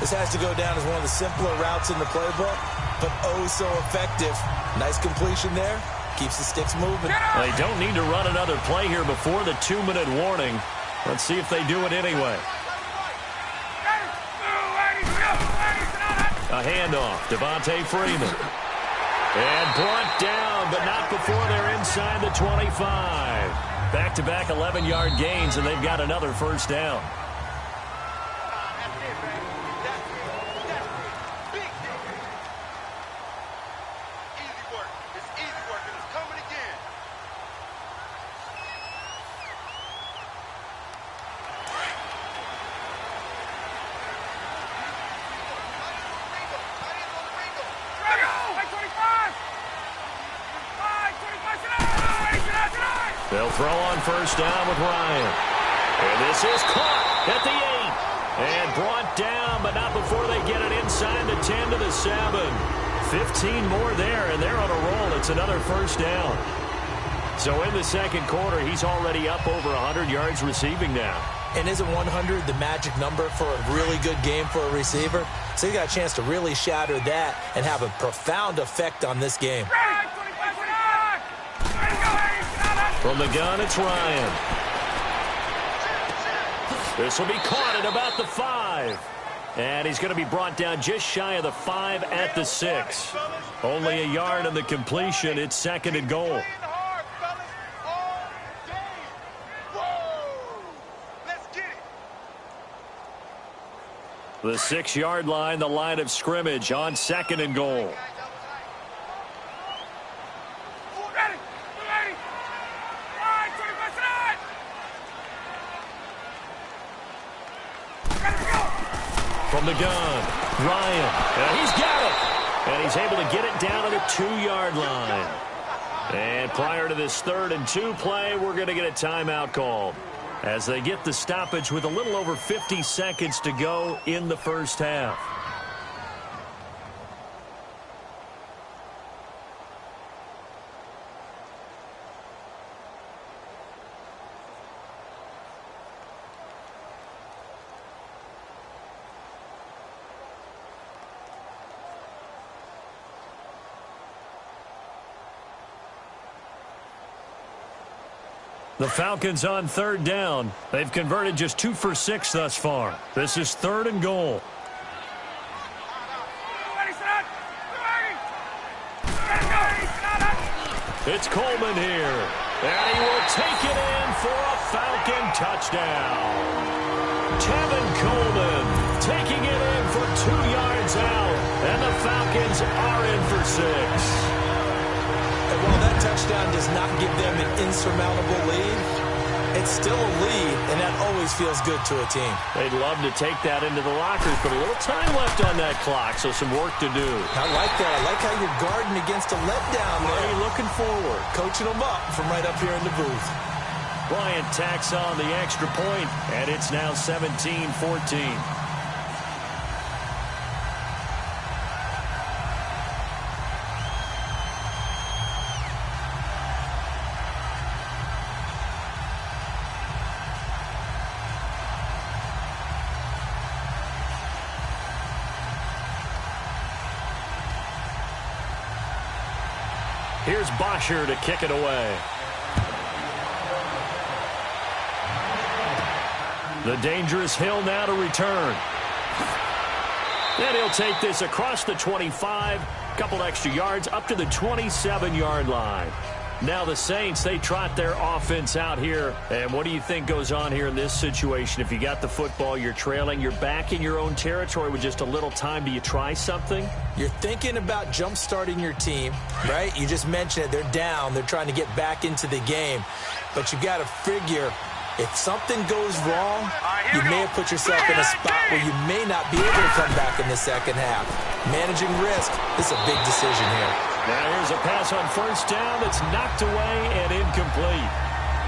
This has to go down as one of the simpler routes in the playbook, but oh so effective. Nice completion there. Keeps the sticks moving. They don't need to run another play here before the 2-minute warning. Let's see if they do it anyway. A handoff, Devontae Freeman. And brought down, but not before they're inside the 25. Back-to-back 11-yard gains, and they've got another first down. They'll throw on first down with Ryan. And this is caught at the 8. And brought down, but not before they get it inside the 10 to the 7. 15 more there, and they're on a roll. It's another first down. So in the second quarter, he's already up over 100 yards receiving now. And isn't 100 the magic number for a really good game for a receiver? So he got a chance to really shatter that and have a profound effect on this game. From the gun, it's Ryan. This will be caught at about the 5. And he's going to be brought down just shy of the 5 at the 6. Only a yard on the completion. It's 2nd and goal. The 6-yard line, the line of scrimmage on 2nd and goal. from the gun. Ryan, and he's got it. And he's able to get it down to the 2-yard line. And prior to this 3rd and 2 play, we're going to get a timeout called as they get the stoppage with a little over 50 seconds to go in the first half. The Falcons on 3rd down. They've converted just 2 for 6 thus far. This is 3rd and goal. It's Coleman here. And he will take it in for a Falcon touchdown. Tevin Coleman taking it in for 2 yards out. And the Falcons are in for 6. And while that touchdown does not give them an insurmountable lead, it's still a lead, and that always feels good to a team. They'd love to take that into the lockers, but a little time left on that clock, so some work to do. I like that. I like how you're guarding against a letdown there. Are you looking forward? Coaching them up from right up here in the booth. Bryant tacks on the extra point, and it's now 17-14. Here's Bosher to kick it away. The dangerous Hill now to return. And he'll take this across the 25, couple extra yards up to the 27-yard line. Now the Saints, they trot their offense out here. And what do you think goes on here in this situation? If you got the football, you're trailing, you're back in your own territory with just a little time. Do you try something? You're thinking about jump-starting your team, right? You just mentioned it. They're down. They're trying to get back into the game. But you got to figure, if something goes wrong, you may have put yourself in a spot where you may not be able to come back in the second half. Managing risk, this is a big decision here. Now here's a pass on 1st down that's knocked away and incomplete.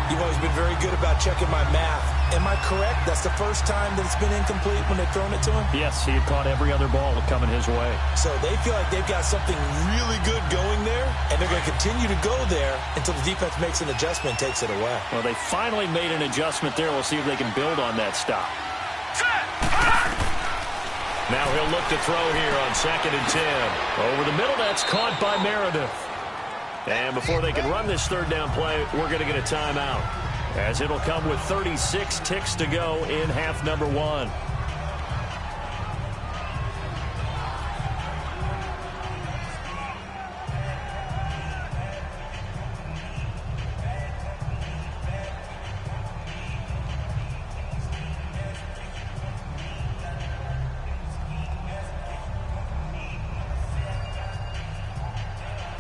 You've always been very good about checking my math. Am I correct? That's the first time that it's been incomplete when they've thrown it to him? Yes, he had caught every other ball coming his way. So they feel like they've got something really good going there, and they're going to continue to go there until the defense makes an adjustment and takes it away. Well, they finally made an adjustment there. We'll see if they can build on that stop. Now he'll look to throw here on 2nd and 10. Over the middle, that's caught by Meredith. And before they can run this 3rd down play, we're going to get a timeout, as it'll come with 36 ticks to go in half number 1.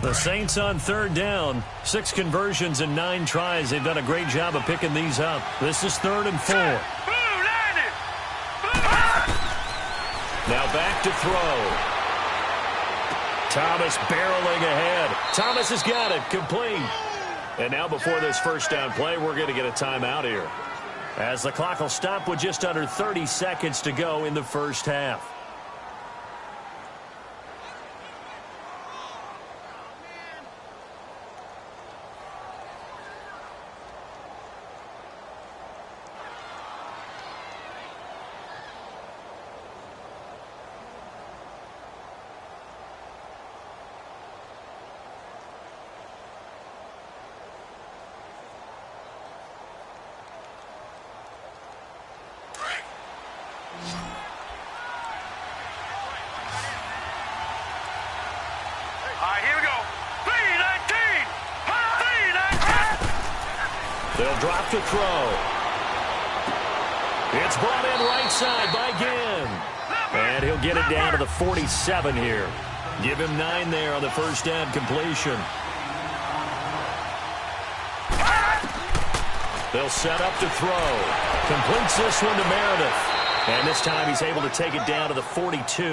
The Saints on 3rd down. 6 conversions and 9 tries. They've done a great job of picking these up. This is 3rd and 4. Now back to throw. Thomas barreling ahead. Thomas has got it. Complete. And now before this 1st down play, we're going to get a timeout here, as the clock will stop with just under 30 seconds to go in the first half. Here we go. 3-19. They'll drop to throw. It's brought in right side by Ginn. And he'll get it down to the 47 here. Give him 9 there on the 1st down completion. They'll set up to throw. Completes this one to Meredith. And this time he's able to take it down to the 42.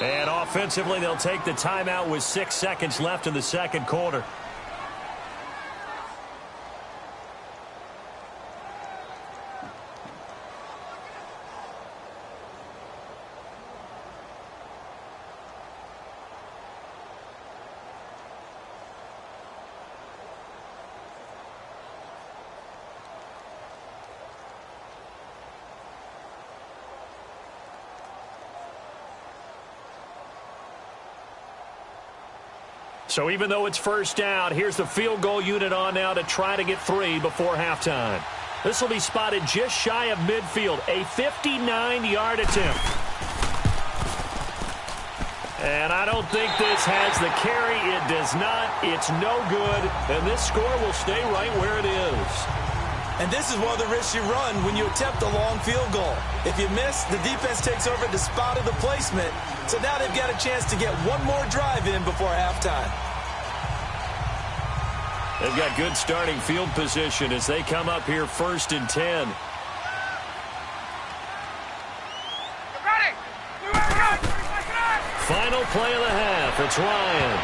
And offensively, they'll take the timeout with 6 seconds left in the second quarter. So even though it's first down, here's the field goal unit on now to try to get 3 before halftime. This will be spotted just shy of midfield, a 59-yard attempt. And I don't think this has the carry. It does not. It's no good. And this score will stay right where it is. And this is one of the risks you run when you attempt a long field goal. If you miss, the defense takes over the spot of the placement. So now they've got a chance to get one more drive in before halftime. They've got good starting field position as they come up here 1st and 10. Final play of the half. It's Ryan.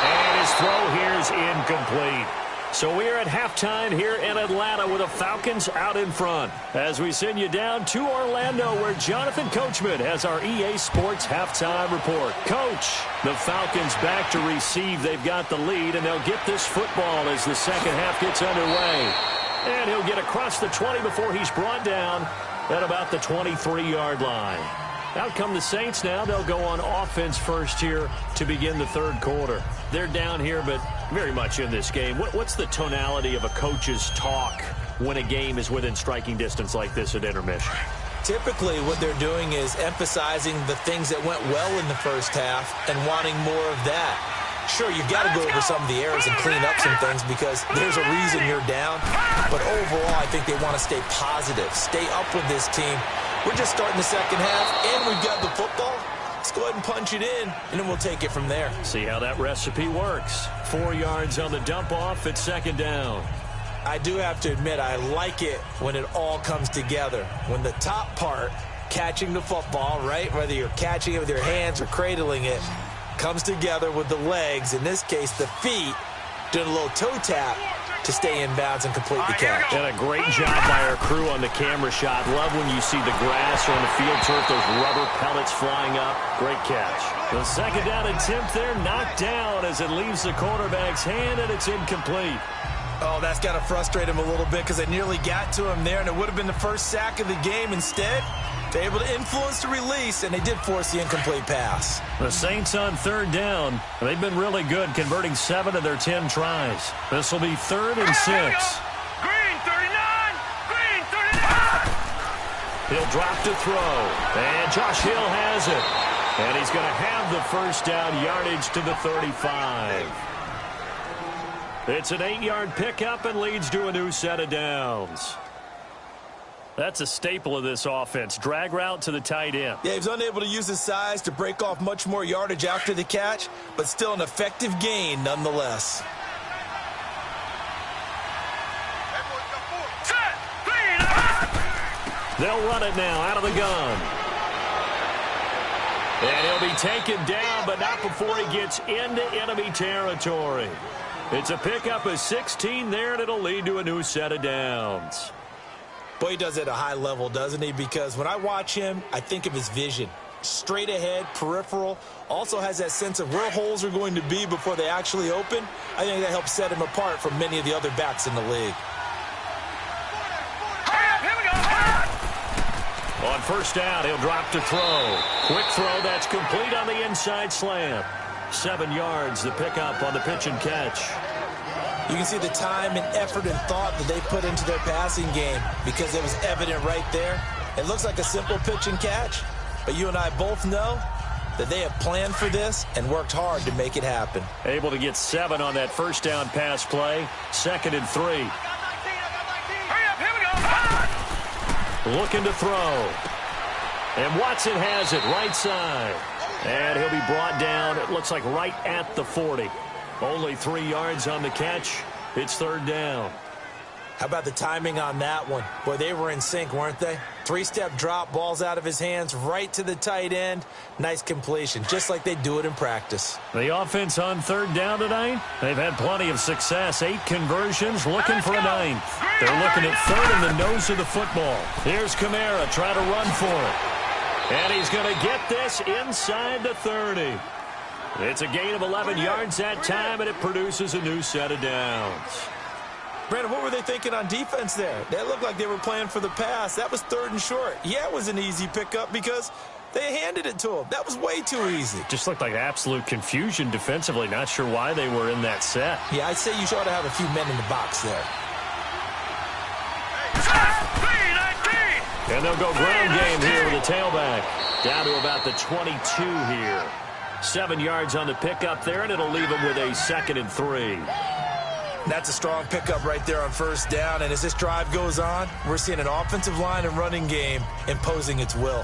And his throw here is incomplete. So we're at halftime here in Atlanta with the Falcons out in front. As we send you down to Orlando where Jonathan Coachman has our EA Sports halftime report. Coach, the Falcons back to receive. They've got the lead, and they'll get this football as the second half gets underway. And he'll get across the 20 before he's brought down at about the 23-yard line. Out come the Saints now. They'll go on offense first here to begin the third quarter. They're down here, but very much in this game. What's the tonality of a coach's talk when a game is within striking distance like this at intermission? Typically, what they're doing is emphasizing the things that went well in the first half and wanting more of that. Sure, you've got to go over some of the errors and clean up some things because there's a reason you're down. But overall, I think they want to stay positive, stay up with this team. We're just starting the second half, and we've got the football. Let's go ahead and punch it in, and then we'll take it from there. See how that recipe works. 4 yards on the dump-off at second down. I do have to admit, I like it when it all comes together. When the top part, catching the football, right, whether you're catching it with your hands or cradling it, comes together with the legs, in this case the feet, doing a little toe tap to stay in bounds and complete the catch. And a great job by our crew on the camera shot. Love when you see the grass or on the field turf, those rubber pellets flying up. Great catch. The second down attempt there knocked down as it leaves the quarterback's hand, and it's incomplete. Oh, that's got to frustrate him a little bit because they nearly got to him there, and it would have been the first sack of the game. Instead, they're able to influence the release, and they did force the incomplete pass. The Saints on third down. They've been really good, converting 7 of their 10 tries. This will be 3rd and 6. Green 39! Green 39! He'll drop to throw, and Josh Hill has it. And he's going to have the first down, yardage to the 35. It's an 8-yard pickup and leads to a new set of downs. That's a staple of this offense. Drag route to the tight end. Yeah, he was unable to use his size to break off much more yardage after the catch, but still an effective gain nonetheless. They'll run it now out of the gun. And he'll be taken down, but not before he gets into enemy territory. It's a pickup of 16 there, and it'll lead to a new set of downs. Boy, he does it at a high level, doesn't he? Because when I watch him, I think of his vision. Straight ahead, peripheral, also has that sense of where holes are going to be before they actually open. I think that helps set him apart from many of the other backs in the league. On first down, he'll drop to throw. Quick throw, that's complete on the inside slant. 7 yards, the pickup on the pitch and catch. You can see the time and effort and thought that they put into their passing game because it was evident right there. It looks like a simple pitch and catch, but you and I both know that they have planned for this and worked hard to make it happen. Able to get 7 on that first down pass play. 2nd and 3. Looking to throw. And Watson has it right side. And he'll be brought down, it looks like right at the 40. Only 3 yards on the catch. It's 3rd down. How about the timing on that one? Boy, they were in sync, weren't they? Three-step drop, ball's out of his hands, right to the tight end. Nice completion, just like they do it in practice. The offense on third down tonight, they've had plenty of success. 8 conversions, looking for a 9th. They're looking at third in the nose of the football. Here's Kamara, try to run for it. And he's going to get this inside the 30. It's a gain of 11 yards that time, and it produces a new set of downs. Brandon, what were they thinking on defense there? They looked like they were playing for the pass. That was 3rd and short. Yeah, it was an easy pickup because they handed it to him. That was way too easy. Just looked like absolute confusion defensively. Not sure why they were in that set. Yeah, I'd say you ought to have a few men in the box there. And they'll go ground game here with the tailback. Down to about the 22 here. 7 yards on the pickup there, and it'll leave them with a 2nd and 3. That's a strong pickup right there on first down, and as this drive goes on, we're seeing an offensive line and running game imposing its will.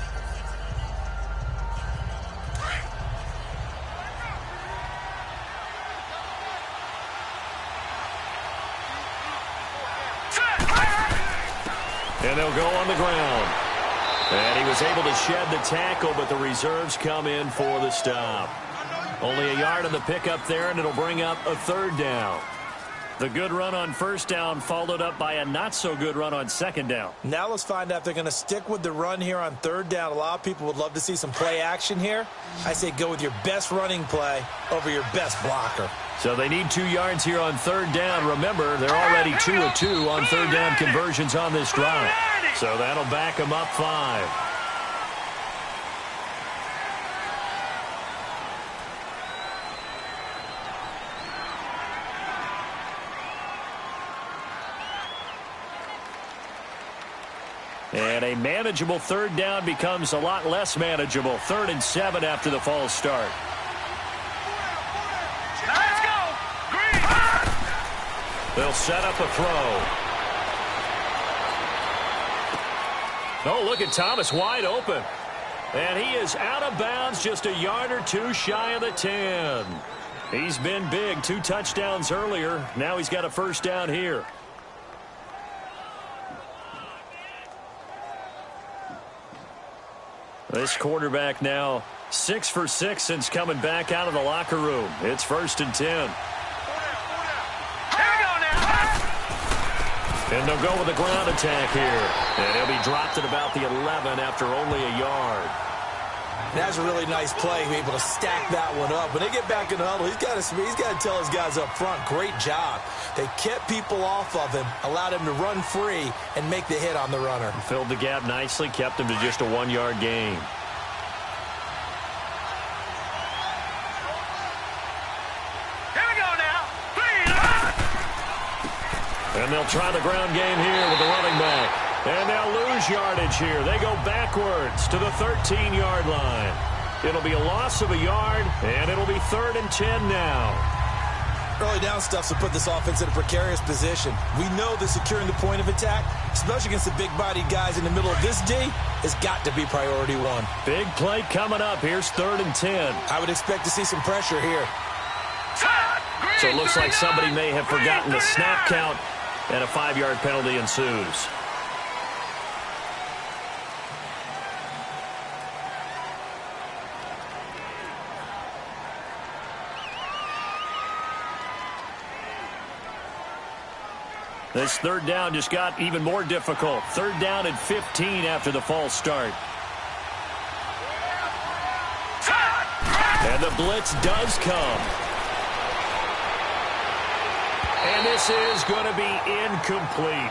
And they'll go on the ground. And he was able to shed the tackle, but the reserves come in for the stop. Only a yard on the pickup there, and it'll bring up a 3rd down. The good run on first down followed up by a not-so-good run on 2nd down. Now let's find out if they're going to stick with the run here on 3rd down. A lot of people would love to see some play action here. I say go with your best running play over your best blocker. So they need 2 yards here on 3rd down. Remember, they're already 2 of 2 on 3rd down conversions on this drive. So that'll back them up 5. And a manageable 3rd down becomes a lot less manageable. 3rd and 7 after the false start. Let's go! Green! They'll set up a throw. Oh, look at Thomas wide open. And he is out of bounds just a yard or 2 shy of the 10. He's been big. 2 touchdowns earlier. Now he's got a first down here. This quarterback now 6 for 6 since coming back out of the locker room. It's 1st and 10. Here we go now! And they'll go with a ground attack here. And he'll be dropped at about the 11 after only a yard. That's a really nice play, able to stack that one up. When they get back in the huddle, he's got to tell his guys up front, great job. They kept people off of him, allowed him to run free and make the hit on the runner. Filled the gap nicely, kept him to just a 1-yard gain. Here we go now! And they'll try the ground game here with the running back. And they'll lose yardage here. They go backwards to the 13-yard line. It'll be a loss of a yard, and it'll be 3rd and 10 now. Early down stuff to put this offense in a precarious position. We know that securing the point of attack, especially against the big-bodied guys in the middle of this D, has got to be priority 1. Big play coming up. Here's 3rd and 10. I would expect to see some pressure here. So it looks like somebody may have forgotten the snap count, and a 5-yard penalty ensues. This 3rd down just got even more difficult. 3rd down and 15 after the false start. And the blitz does come. And this is going to be incomplete.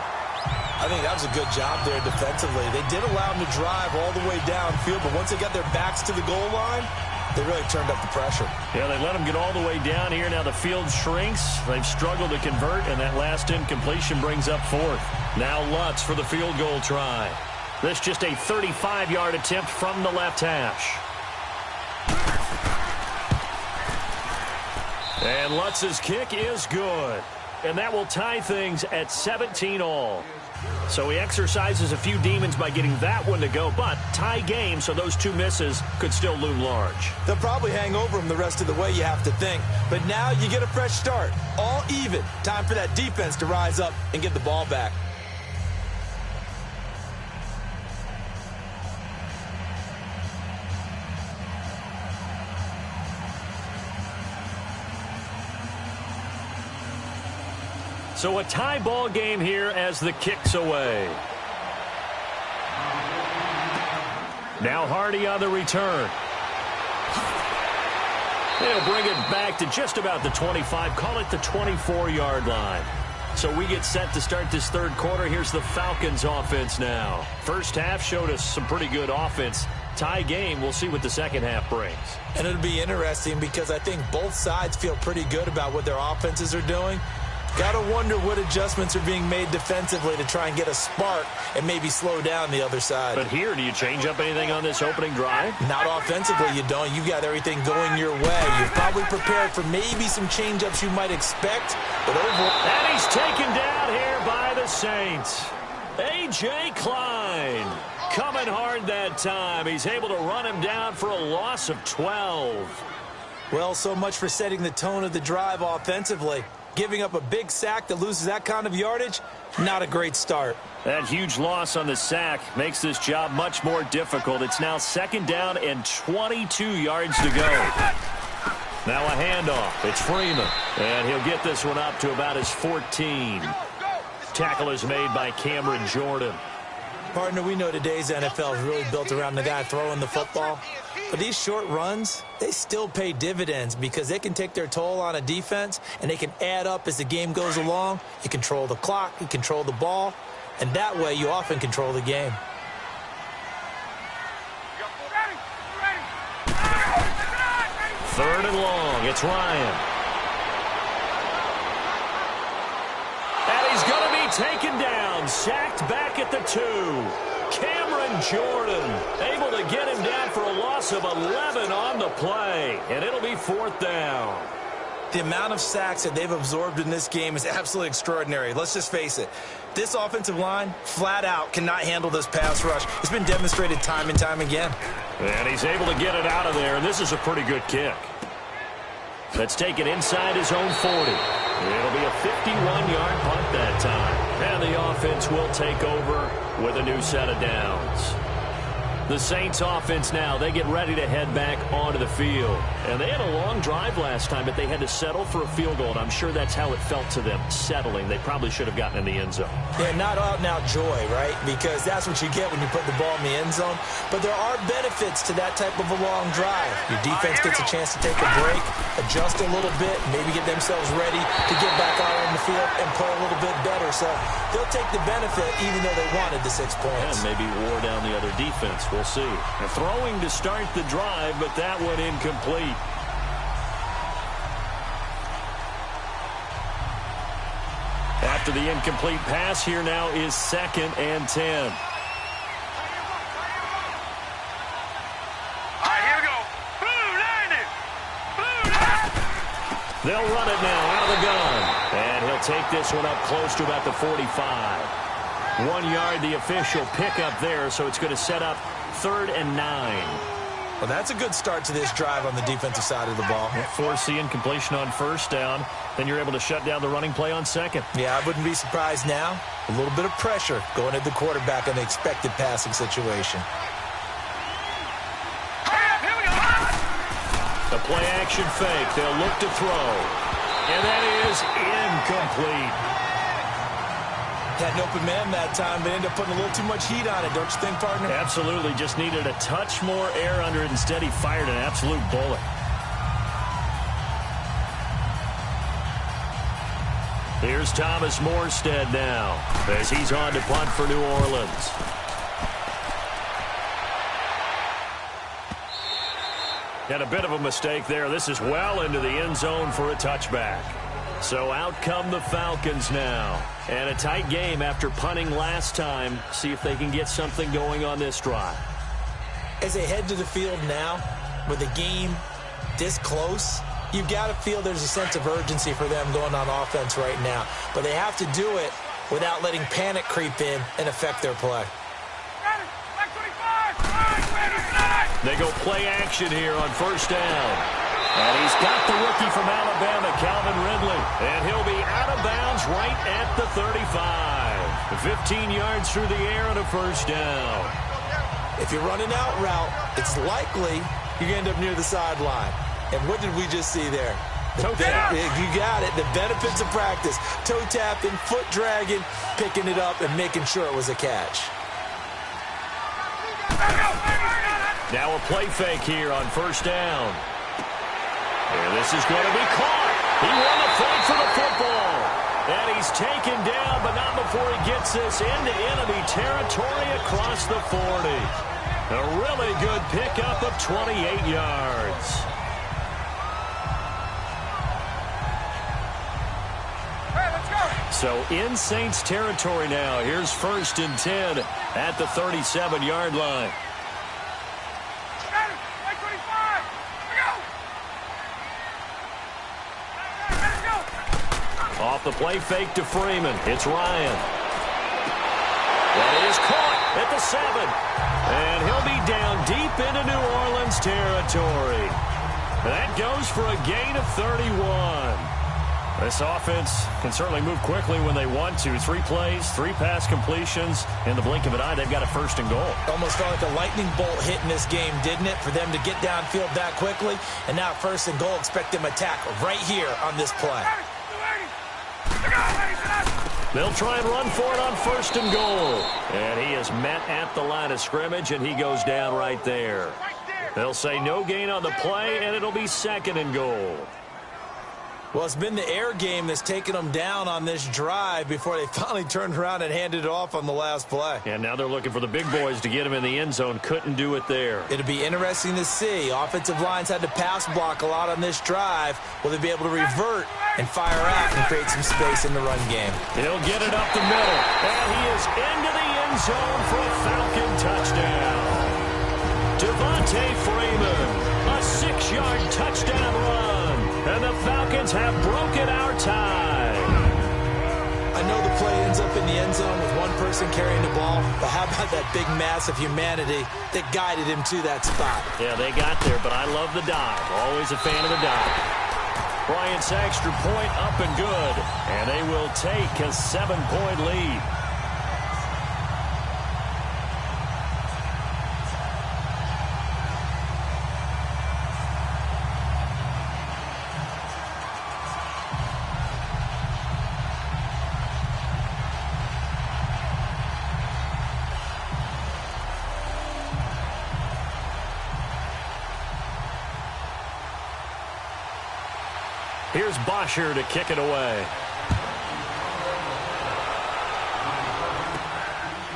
I think that was a good job there defensively. They did allow him to drive all the way downfield, but once they got their backs to the goal line, they really turned up the pressure. Yeah, they let him get all the way down here. Now the field shrinks. They've struggled to convert, and that last incompletion brings up 4th. Now Lutz for the field goal try. This just a 35-yard attempt from the left hash. And Lutz's kick is good. And that will tie things at 17 all. So he exercises a few demons by getting that one to go, but tie game, so those 2 misses could still loom large. They'll probably hang over him the rest of the way, you have to think. But now you get a fresh start. All even. Time for that defense to rise up and get the ball back. So a tie ball game here as the kick's away. Now Hardy on the return. They'll bring it back to just about the 25. Call it the 24-yard line. So we get set to start this third quarter. Here's the Falcons offense now. First half showed us some pretty good offense. Tie game. We'll see what the second half brings. And it'll be interesting because I think both sides feel pretty good about what their offenses are doing. Got to wonder what adjustments are being made defensively to try and get a spark and maybe slow down the other side. But here, do you change up anything on this opening drive? Not offensively, you don't. You've got everything going your way. You've probably prepared for maybe some change-ups you might expect, but overall... And he's taken down here by the Saints. A.J. Klein coming hard that time. He's able to run him down for a loss of 12. Well, so much for setting the tone of the drive offensively. Giving up a big sack that loses that kind of yardage, not a great start. That huge loss on the sack makes this job much more difficult. It's now second down and 22 yards to go. Now a handoff. It's Freeman. And he'll get this one up to about his 14. Tackle is made by Cameron Jordan. Partner, we know today's NFL is really built around the guy throwing the football. But these short runs, they still pay dividends because they can take their toll on a defense and they can add up as the game goes along. You control the clock, you control the ball, and that way you often control the game. Third and long, it's Ryan. And he's going to be taken down, sacked back at the 2. Cameron Jordan able to get him down for a loss of 11 on the play, and it'll be fourth down. The amount of sacks that they've absorbed in this game is absolutely extraordinary. Let's just face it. This offensive line, flat out, cannot handle this pass rush. It's been demonstrated time and time again. And he's able to get it out of there, and this is a pretty good kick. Let's take it inside his own 40. It'll be a 51-yard punt that time. And the offense will take over with a new set of downs. The Saints offense now, they get ready to head back onto the field. And they had a long drive last time, but they had to settle for a field goal. And I'm sure that's how it felt to them, settling. They probably should have gotten in the end zone. Yeah, not out-and-out joy, right? Because that's what you get when you put the ball in the end zone. But there are benefits to that type of a long drive. Your defense gets a chance to take a break, adjust a little bit, maybe get themselves ready to get back out on the field and play a little bit better. So they'll take the benefit even though they wanted the 6 points. And maybe wore down the other defense. We'll see. They're throwing to start the drive, but that one incomplete. After the incomplete pass, here now is 2nd and 10. All right, here we go. Blue landing. Blue landing. They'll run it now out of the gun. And he'll take this one up close to about the 45. 1 yard, the official pickup there, so it's going to set up 3rd and 9. Well, that's a good start to this drive on the defensive side of the ball. Force the incompletion on first down. Then you're able to shut down the running play on second. Yeah, I wouldn't be surprised now. A little bit of pressure going at the quarterback in the expected passing situation. Here we go. The play action fake. They'll look to throw. And that is incomplete. Had an open man that time, but ended up putting a little too much heat on it, don't you think, partner? Absolutely. Just needed a touch more air under it. Instead, he fired an absolute bullet. Here's Thomas Morstead now as he's on to punt for New Orleans. Had a bit of a mistake there. This is well into the end zone for a touchback. So out come the Falcons now. And a tight game after punting last time. See if they can get something going on this drive. As they head to the field now, with the game this close, you've got to feel there's a sense of urgency for them going on offense right now. But they have to do it without letting panic creep in and affect their play. They go play action here on first down. And he's got the rookie from Alabama, Calvin Ridley. And he'll be out of bounds right at the 35. 15 yards through the air and a first down. If you're running out route, it's likely you're going to end up near the sideline. And what did we just see there? Toe tap. You got it. The benefits of practice. Toe tapping, foot dragging, picking it up, and making sure it was a catch. Now a play fake here on first down. And this is going to be caught. He won the fight for the football. And he's taken down, but not before he gets this into enemy territory across the 40. A really good pickup of 28 yards. So in Saints territory now. Here's 1st and 10 at the 37-yard line. Off the play fake to Freeman. It's Ryan. That is caught at the 7. And he'll be down deep into New Orleans territory. That goes for a gain of 31. This offense can certainly move quickly when they want to. 3 plays, 3 pass completions. In the blink of an eye, they've got a 1st and goal. Almost felt like a lightning bolt hit in this game, didn't it? For them to get downfield that quickly. And now 1st and goal, expect them to attack right here on this play. They'll try and run for it on 1st and goal. And he is met at the line of scrimmage, and he goes down right there. They'll say no gain on the play, and it'll be 2nd and goal. Well, it's been the air game that's taken them down on this drive before they finally turned around and handed it off on the last play. And now they're looking for the big boys to get him in the end zone. Couldn't do it there. It'll be interesting to see. Offensive lines had to pass block a lot on this drive. Will they be able to revert and fire out and create some space in the run game? He'll get it up the middle. And he is into the end zone for a Falcon touchdown. Devontae Freeman, a 6-yard touchdown run. And the Falcons have broken our tie. I know the play ends up in the end zone with one person carrying the ball, but how about that big mass of humanity that guided him to that spot? Yeah, they got there, but I love the dive. Always a fan of the dive. Bryant's extra point up and good, and they will take a 7-point lead. Here's Bosher to kick it away.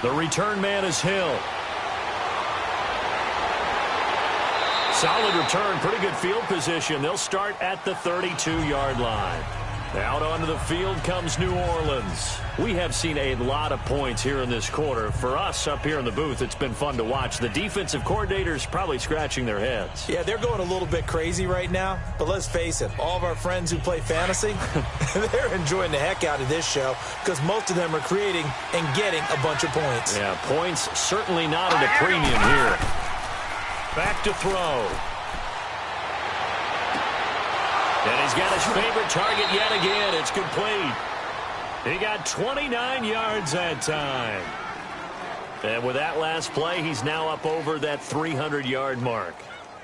The return man is Hill. Solid return, pretty good field position. They'll start at the 32-yard line. Out onto the field comes New Orleans. We have seen a lot of points here in this quarter. For us up here in the booth, it's been fun to watch. The defensive coordinators probably scratching their heads. Yeah, they're going a little bit crazy right now. But let's face it, all of our friends who play fantasy, they're enjoying the heck out of this show because most of them are creating and getting a bunch of points. Yeah, points certainly not at a premium here. Back to throw. And he's got his favorite target yet again. It's complete. He got 29 yards that time. And with that last play, he's now up over that 300-yard mark.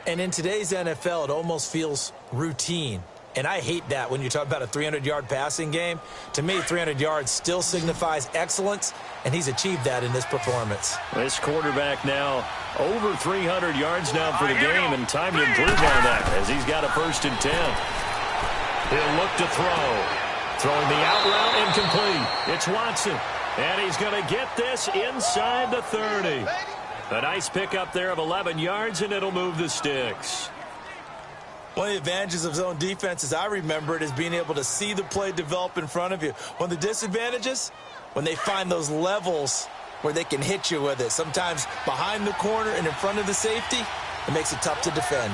And in today's NFL, it almost feels routine. And I hate that when you talk about a 300-yard passing game. To me, 300 yards still signifies excellence, and he's achieved that in this performance. This quarterback now over 300 yards now for the game, and time to improve on that as he's got a 1st and 10. He'll look to throw. Throwing the out route incomplete. It's Watson. And he's going to get this inside the 30. A nice pickup there of 11 yards, and it'll move the sticks. One of the advantages of zone defense, as I remember it, is being able to see the play develop in front of you. One of the disadvantages, when they find those levels where they can hit you with it. Sometimes behind the corner and in front of the safety, it makes it tough to defend.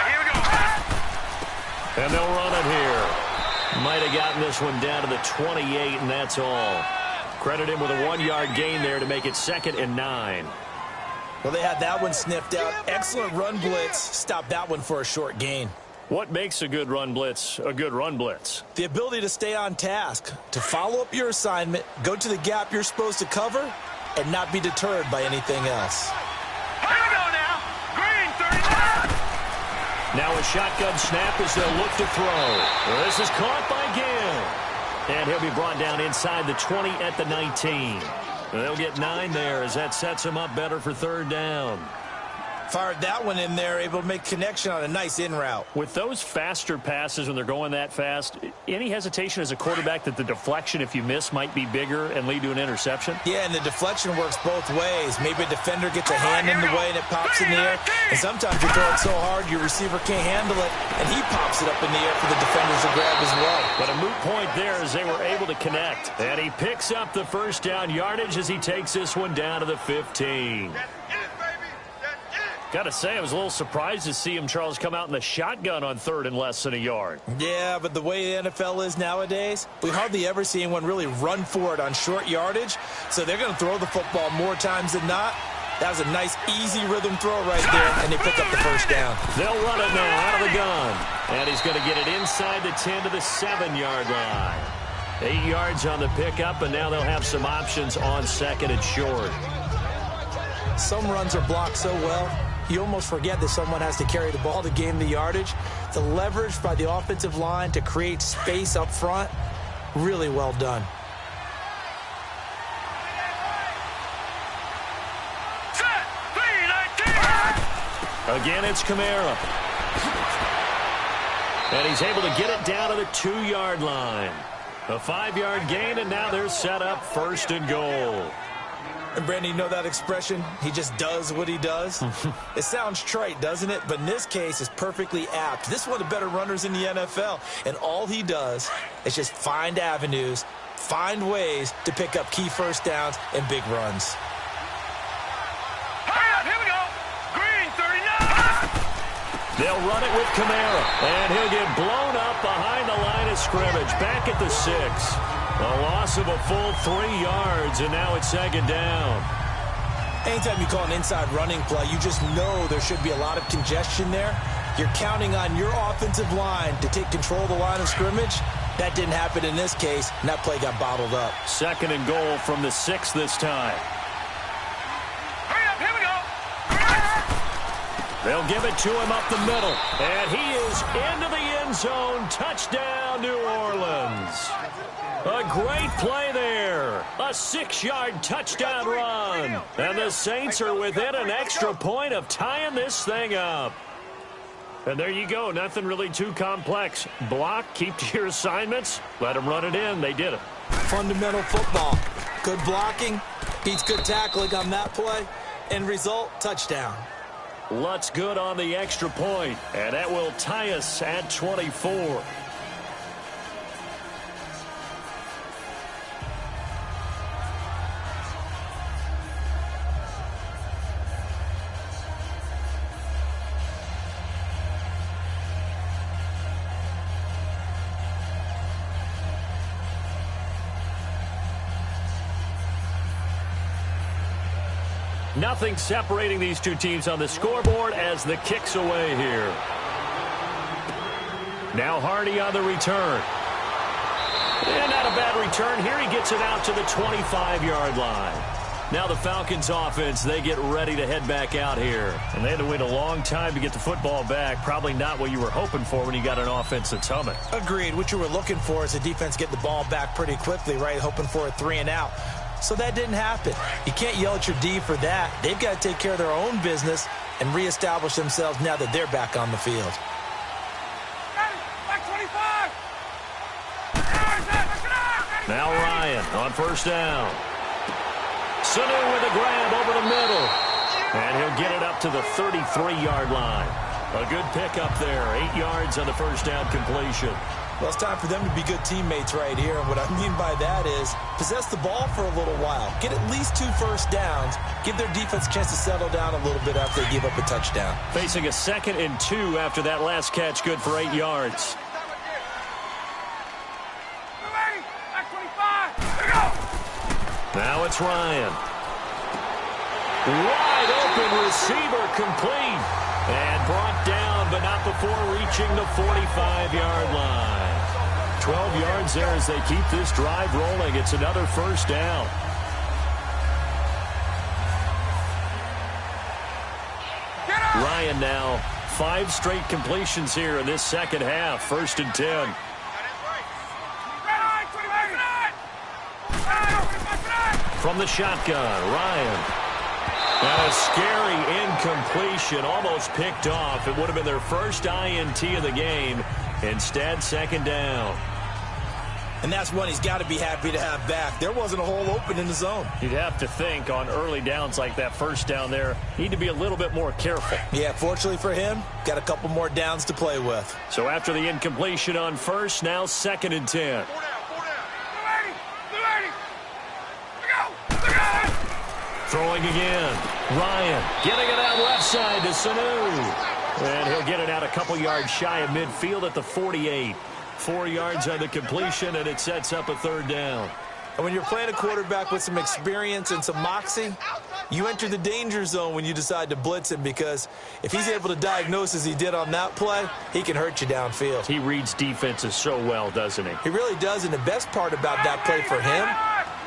Here we go. And they'll run it here. Might have gotten this one down to the 28, and that's all. Credit him with a 1-yard gain there to make it 2nd and 9. Well, they had that one sniffed out. Excellent run blitz. Stopped that one for a short gain. What makes a good run blitz a good run blitz? The ability to stay on task, to follow up your assignment, go to the gap you're supposed to cover, and not be deterred by anything else. Here we go now. Green, 39. Now a shotgun snap as they'll look to throw. This is caught by Gill. And he'll be brought down inside the 20 at the 19. They'll get 9 there as that sets him up better for third down. Fired that one in there, able to make connection on a nice in route. With those faster passes when they're going that fast, any hesitation as a quarterback that the deflection, if you miss, might be bigger and lead to an interception? Yeah, and the deflection works both ways. Maybe a defender gets a hand in the way and it pops in the air. And sometimes you throw it so hard your receiver can't handle it, and he pops it up in the air for the defenders to grab as well. But a moot point there as they were able to connect. And he picks up the first down yardage as he takes this one down to the 15. Got to say, I was a little surprised to see him, Charles, come out in the shotgun on third and less than a yard. Yeah, but the way the NFL is nowadays, we hardly ever see anyone really run for it on short yardage. So they're going to throw the football more times than not. That was a nice, easy rhythm throw right there, and they pick up the first down. They'll run it now out of the gun. And he's going to get it inside the 10 to the 7-yard line. 8 yards on the pickup, and now they'll have some options on second and short. Some runs are blocked so well, you almost forget that someone has to carry the ball to gain the yardage. The leverage by the offensive line to create space up front, really well done. Again, it's Kamara. And he's able to get it down to the 2-yard line. A 5-yard gain, and now they're set up first and goal. And Brandon, you know that expression? He just does what he does. It sounds trite, doesn't it? But in this case, it's perfectly apt. This is one of the better runners in the NFL. And all he does is just find avenues, find ways to pick up key first downs and big runs. Here we go. Green 39. They'll run it with Kamara. And he'll get blown up behind the line of scrimmage. Back at the 6. A loss of a full 3 yards, and now it's second down. Anytime you call an inside running play, you just know there should be a lot of congestion there. You're counting on your offensive line to take control of the line of scrimmage. That didn't happen in this case, and that play got bottled up. Second and goal from the 6 this time. Hurry up, here we go. They'll give it to him up the middle, and he is into the end zone. Touchdown, New Orleans. A great play there. A 6-yard touchdown run. And the Saints are within an extra point of tying this thing up. And there you go. Nothing really too complex. Block, keep to your assignments, let them run it in. They did it. Fundamental football. Good blocking beats good tackling on that play. End result, touchdown. Lutz good on the extra point. And that will tie us at 24. Nothing separating these two teams on the scoreboard as the kick's away here. Now Hardy on the return. And not a bad return. Here he gets it out to the 25-yard line. Now the Falcons offense, they get ready to head back out here. And they had to wait a long time to get the football back. Probably not what you were hoping for when you got an offense that's humming. Agreed. What you were looking for is the defense get the ball back pretty quickly, right? Hoping for a 3-and-out. So that didn't happen. You can't yell at your D for that. They've got to take care of their own business and reestablish themselves now that they're back on the field. Now Ryan on first down. Sanu with a grab over the middle. And he'll get it up to the 33-yard line. A good pickup there. 8 yards on the first down completion. Well, it's time for them to be good teammates right here. And what I mean by that is possess the ball for a little while. Get at least 2 first downs. Give their defense a chance to settle down a little bit after they give up a touchdown. Facing a 2nd and 2 after that last catch, good for 8 yards. Now it's Ryan. Wide open receiver complete. And brought down, but not before reaching the 45-yard line. 12 yards there as they keep this drive rolling. It's another first down. Ryan now 5 straight completions here in this second half. 1st and 10. From the shotgun, Ryan. And a scary incompletion, almost picked off. It would have been their first INT of the game. Instead, 2nd down. And that's one he's got to be happy to have back. There wasn't a hole open in the zone. You'd have to think on early downs like that 1st down there, need to be a little bit more careful. Yeah, fortunately for him, got a couple more downs to play with. So after the incompletion on 1st, now 2nd and 10. Throwing again. Ryan getting it out left side to Sanu. And he'll get it out a couple yards shy of midfield at the 48. 4 yards on the completion, and it sets up a 3rd down. And when you're playing a quarterback with some experience and some moxie, you enter the danger zone when you decide to blitz him, because if he's able to diagnose as he did on that play, he can hurt you downfield. He reads defenses so well, doesn't he? He really does, and the best part about that play for him,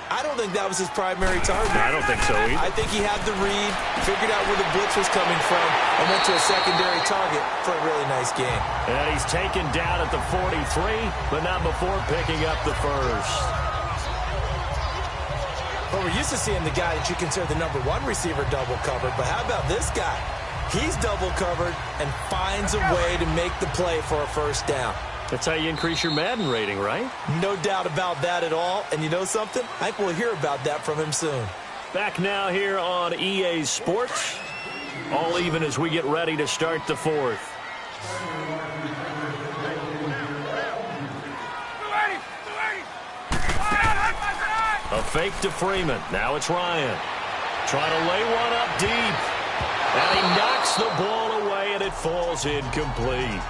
I don't think that was his primary target. I don't think so either. I think he had the read, figured out where the blitz was coming from, and went to a secondary target for a really nice game. And he's taken down at the 43, but not before picking up the 1st. Well, we're used to seeing the guy that you consider the #1 receiver double covered, but how about this guy? He's double covered and finds a way to make the play for a 1st down. That's how you increase your Madden rating, right? No doubt about that at all. And you know something? I think we'll hear about that from him soon. Back now here on EA Sports. All even as we get ready to start the 4th. A fake to Freeman. Now it's Ryan. Trying to lay one up deep. And he knocks the ball away, and it falls incomplete.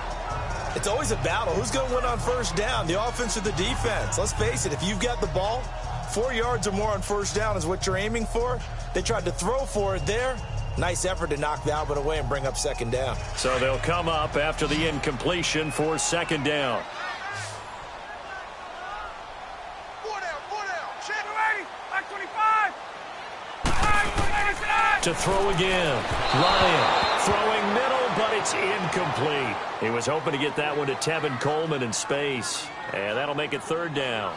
It's always a battle. Who's going to win on 1st down, the offense or the defense? Let's face it, if you've got the ball, 4 yards or more on 1st down is what you're aiming for. They tried to throw for it there. Nice effort to knock that one away and bring up 2nd down. So they'll come up after the incompletion for 2nd down. To throw again. Ryan throwing middle, but it's incomplete. He was hoping to get that one to Tevin Coleman in space. And that'll make it 3rd down.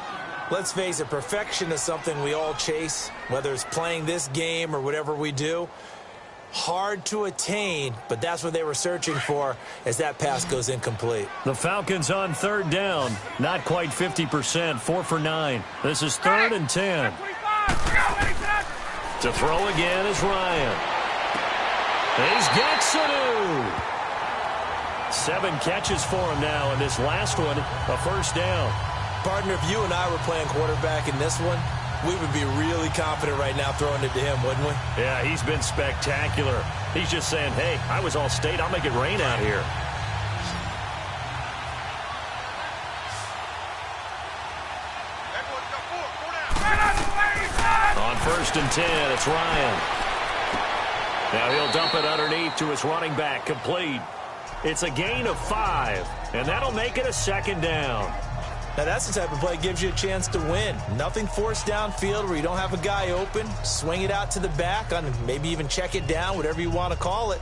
Let's face it, perfection is something we all chase, whether it's playing this game or whatever we do. Hard to attain, but that's what they were searching for as that pass goes incomplete. The Falcons on 3rd down. Not quite 50%, 4 for 9. This is 3rd and 10. To throw again is Ryan. He's got Sanu. 7 catches for him now, and this last one, a 1st down. Partner, if you and I were playing quarterback in this one, we would be really confident right now throwing it to him, wouldn't we? Yeah, he's been spectacular. He's just saying, hey, I was all state. I'll make it rain out here. On 1st and 10, it's Ryan. Now he'll dump it underneath to his running back, complete. It's a gain of 5, and that'll make it a 2nd down. Now that's the type of play that gives you a chance to win. Nothing forced downfield where you don't have a guy open. Swing it out to the back, on maybe even check it down, whatever you want to call it.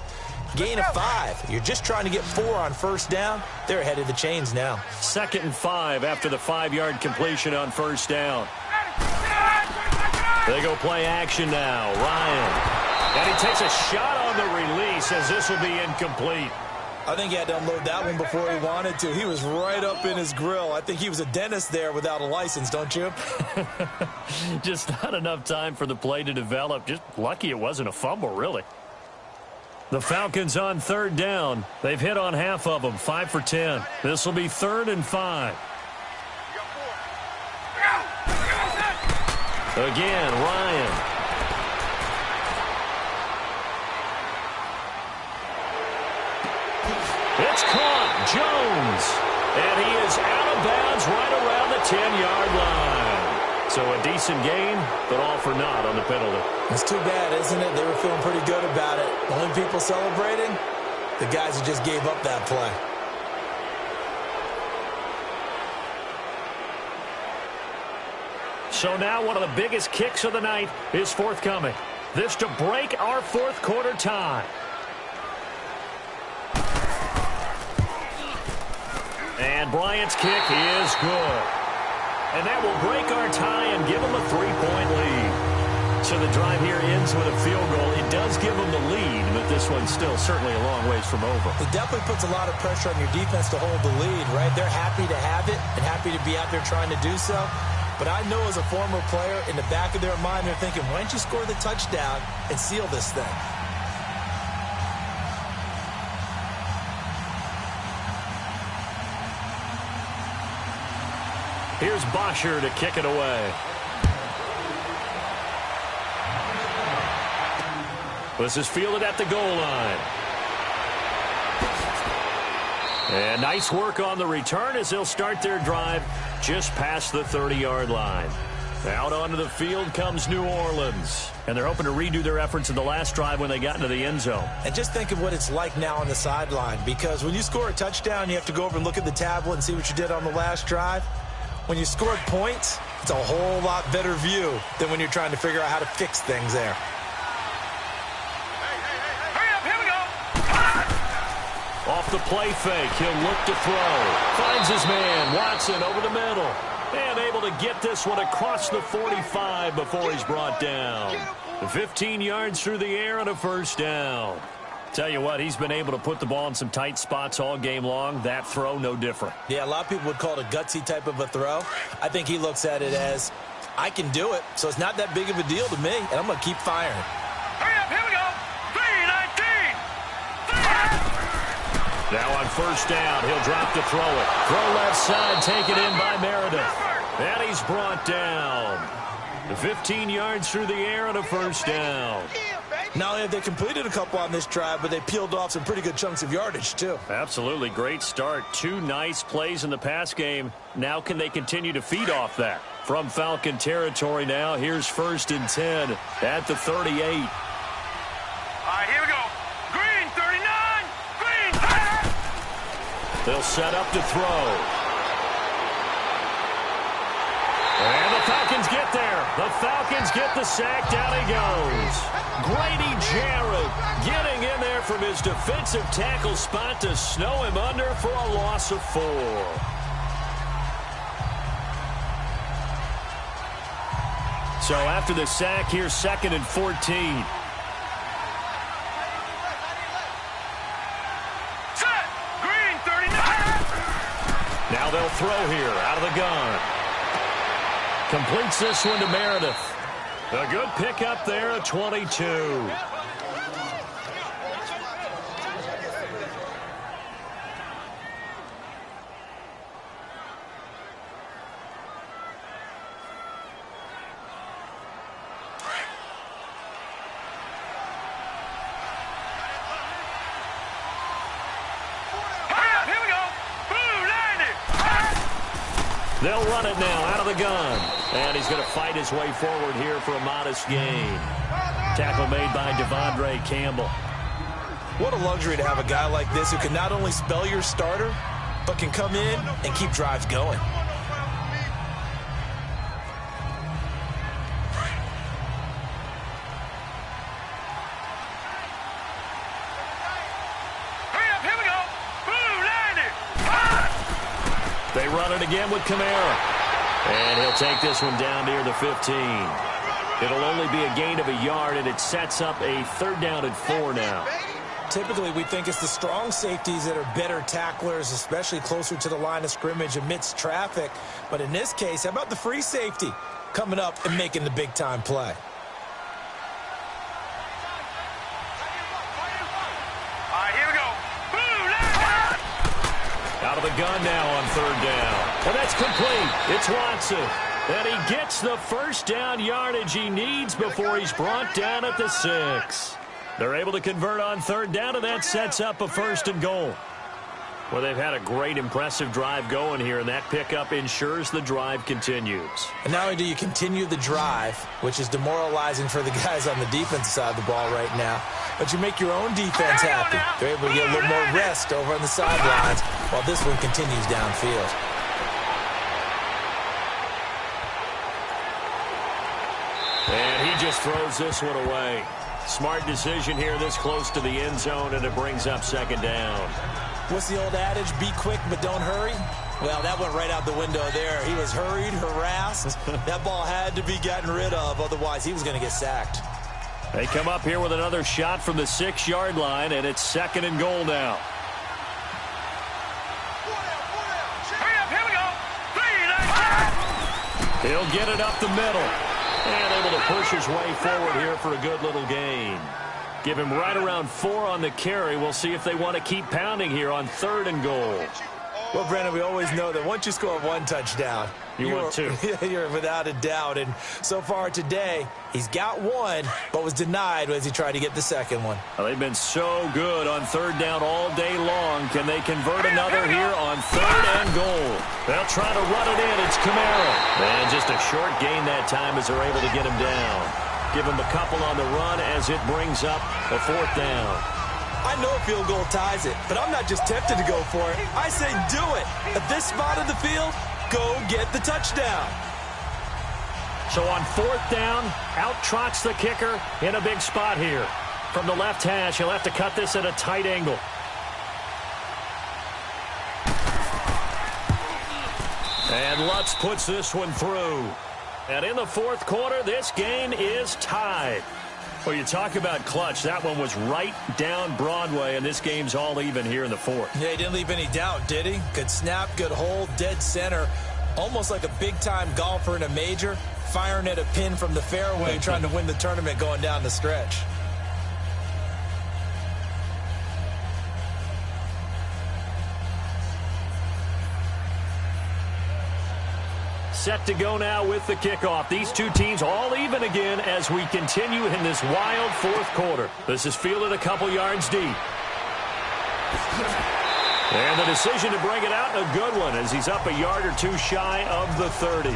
Gain of 5. You're just trying to get 4 on 1st down. They're ahead of the chains now. 2nd and 5 after the 5-yard completion on 1st down. They go play action now. Ryan. And he takes a shot on the release as this will be incomplete. I think he had to unload that one before he wanted to. He was right up in his grill. I think he was a dentist there without a license, don't you? Just not enough time for the play to develop. Just lucky it wasn't a fumble, really. The Falcons on 3rd down. They've hit on half of them, 5 for 10. This will be 3rd and 5. Again, Ryan. It's caught. Jones. And he is out of bounds right around the 10-yard line. So a decent gain, but all for naught on the penalty. It's too bad, isn't it? They were feeling pretty good about it. The only people celebrating, the guys who just gave up that play. So now one of the biggest kicks of the night is forthcoming. This to break our 4th quarter tie. And Bryant's kick is good. And that will break our tie and give them a 3-point lead. So the drive here ends with a field goal. It does give them the lead, but this one's still certainly a long ways from over. It definitely puts a lot of pressure on your defense to hold the lead, right? They're happy to have it and happy to be out there trying to do so. But I know as a former player, in the back of their mind, they're thinking, why don't you score the touchdown and seal this thing? Here's Bosher to kick it away. This is fielded at the goal line. And nice work on the return as they'll start their drive just past the 30-yard line. Out onto the field comes New Orleans. And they're hoping to redo their efforts in the last drive when they got into the end zone. And just think of what it's like now on the sideline, because when you score a touchdown, you have to go over and look at the tablet and see what you did on the last drive. When you scored points, it's a whole lot better view than when you're trying to figure out how to fix things there. Off the play fake, he'll look to throw. Finds his man, Watson, over the middle. And able to get this one across the 45 before he's brought down. 15 yards through the air and a first down. Tell you what, he's been able to put the ball in some tight spots all game long. That throw, no different. Yeah, a lot of people would call it a gutsy type of a throw. I think he looks at it as, I can do it, so it's not that big of a deal to me, and I'm going to keep firing. Hurry up, here we go. 3-19. Now on first down, he'll drop to throw it. Throw left side, taken in by Meredith. And he's brought down. 15 yards through the air and a first down. Not only have they completed a couple on this drive, but they peeled off some pretty good chunks of yardage, too. Absolutely. Great start. 2 nice plays in the pass game. Now can they continue to feed off that? From Falcon territory now, here's 1st and 10 at the 38. All right, here we go. Green, 39. Green. They'll set up to throw. And the Falcons get there. The Falcons get the sack. Down he goes. Grady Jarrett getting in there from his defensive tackle spot to snow him under for a loss of 4. So after the sack, here's 2nd and 14. Set. Green, 39. Now they'll throw here out of the gun. Completes this one to Meredith. A good pickup there at 22. They'll run it now out of the gun. And he's going to fight his way forward here for a modest gain. Tackle made by Devondre Campbell. What a luxury to have a guy like this who can not only spell your starter, but can come in and keep drives going. They run it again with Kamara. And he'll take this one down near the 15. It'll only be a gain of a yard, and it sets up a 3rd down and 4 now. Typically, we think it's the strong safeties that are better tacklers, especially closer to the line of scrimmage amidst traffic. But in this case, how about the free safety coming up and making the big-time play? Out of the gun now on 3rd down. And that's complete. It's Watson. And he gets the first down yardage he needs before he's brought down at the 6. They're able to convert on 3rd down, and that sets up a 1st and goal. Well, they've had a great, impressive drive going here, and that pickup ensures the drive continues. And not only do you continue the drive, which is demoralizing for the guys on the defensive side of the ball right now, but you make your own defense happy. They're able to get a little more rest over on the sidelines while this one continues downfield. And he just throws this one away. Smart decision here this close to the end zone, and it brings up 2nd down. What's the old adage? Be quick, but don't hurry. Well, that went right out the window there. He was hurried, harassed. That ball had to be gotten rid of. Otherwise, he was going to get sacked. They come up here with another shot from the 6-yard line, and it's 2nd and goal now. Here we go. He'll get it up the middle. And able to push his way forward here for a good little gain. Give him right around 4 on the carry. We'll see if they want to keep pounding here on 3rd and goal. Well, Brandon, we always know that once you score 1 touchdown, want 2. You're without a doubt. And so far today, he's got 1, but was denied as he tried to get the 2nd one. Well, they've been so good on 3rd down all day long. Can they convert another here on 3rd and goal? They'll try to run it in. It's Camaro. And just a short gain that time as they're able to get him down. Give him a couple on the run as it brings up a 4th down. I know a field goal ties it, but I'm not just tempted to go for it. I say do it. At this spot of the field, go get the touchdown. So on 4th down, out trots the kicker in a big spot here. From the left hash, he'll have to cut this at a tight angle. And Lutz puts this one through. And in the 4th quarter, this game is tied. Well, you talk about clutch. That one was right down Broadway, and this game's all even here in the 4th. Yeah, he didn't leave any doubt, did he? Good snap, good hold, dead center. Almost like a big-time golfer in a major, firing at a pin from the fairway, trying to win the tournament going down the stretch. Set to go now with the kickoff. These two teams all even again as we continue in this wild 4th quarter. This is fielded a couple yards deep. And the decision to bring it out, a good one, as he's up a yard or 2 shy of the 30.